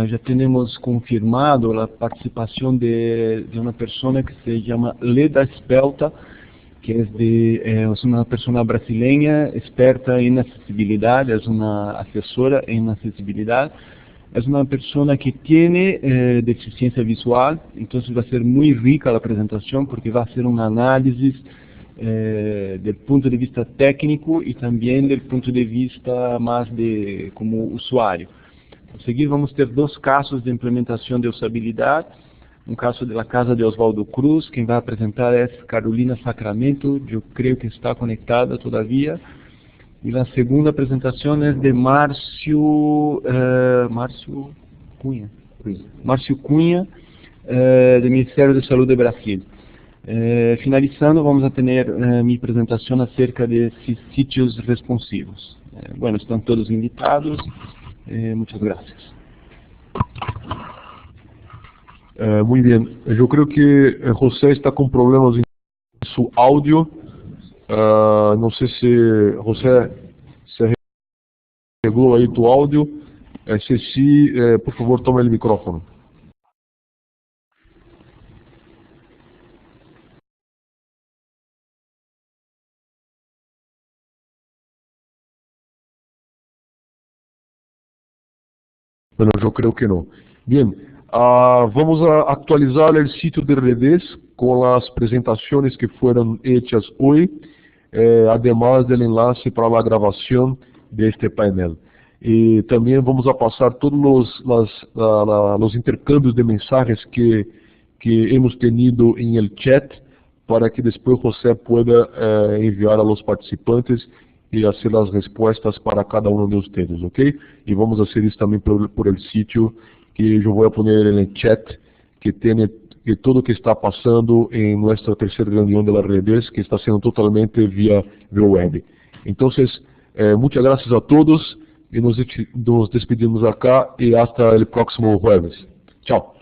ya tenemos confirmado la participación de una persona que se llama Leda Espelta, que es una persona brasileña experta en accesibilidad, es una asesora en accesibilidad. Es una persona que tiene deficiencia visual, entonces va a ser muy rica la presentación porque va a hacer un análisis del punto de vista técnico y también del punto de vista más como usuario. A seguir vamos ter dois casos de implementação de usabilidade. Um caso da casa de Oswaldo Cruz, quem vai apresentar é Carolina Sacramento, eu creio que está conectada todavia. E a segunda apresentação é de Márcio Cunha, do Ministério da Saúde do Brasil. Finalizando, vamos a ter minha apresentação acerca de sítios responsivos. Bueno, estão todos invitados. Muchas gracias. Muy bien. Eu creio que José está com problemas em seu áudio. Não sei se José se arreglou aí tu áudio. Se sim, por favor, tome o micrófono. Bueno, eu creio que não. Bien, vamos a actualizar o sítio de redes com as apresentações que foram hechas hoje, además do enlace para a gravação deste painel. E também vamos a passar todos os intercâmbios de mensagens que hemos tenido em el chat, para que depois José pueda enviar a los participantes e fazer as respostas para cada um de vocês, ok? E vamos fazer isso também por el sítio, que eu vou pôr no chat, que tem tudo o que está passando em nossa terceira reunião de las redes, que está sendo totalmente via web. Então, muitas graças a todos, e nos despedimos acá, e hasta o próximo jueves. Tchau.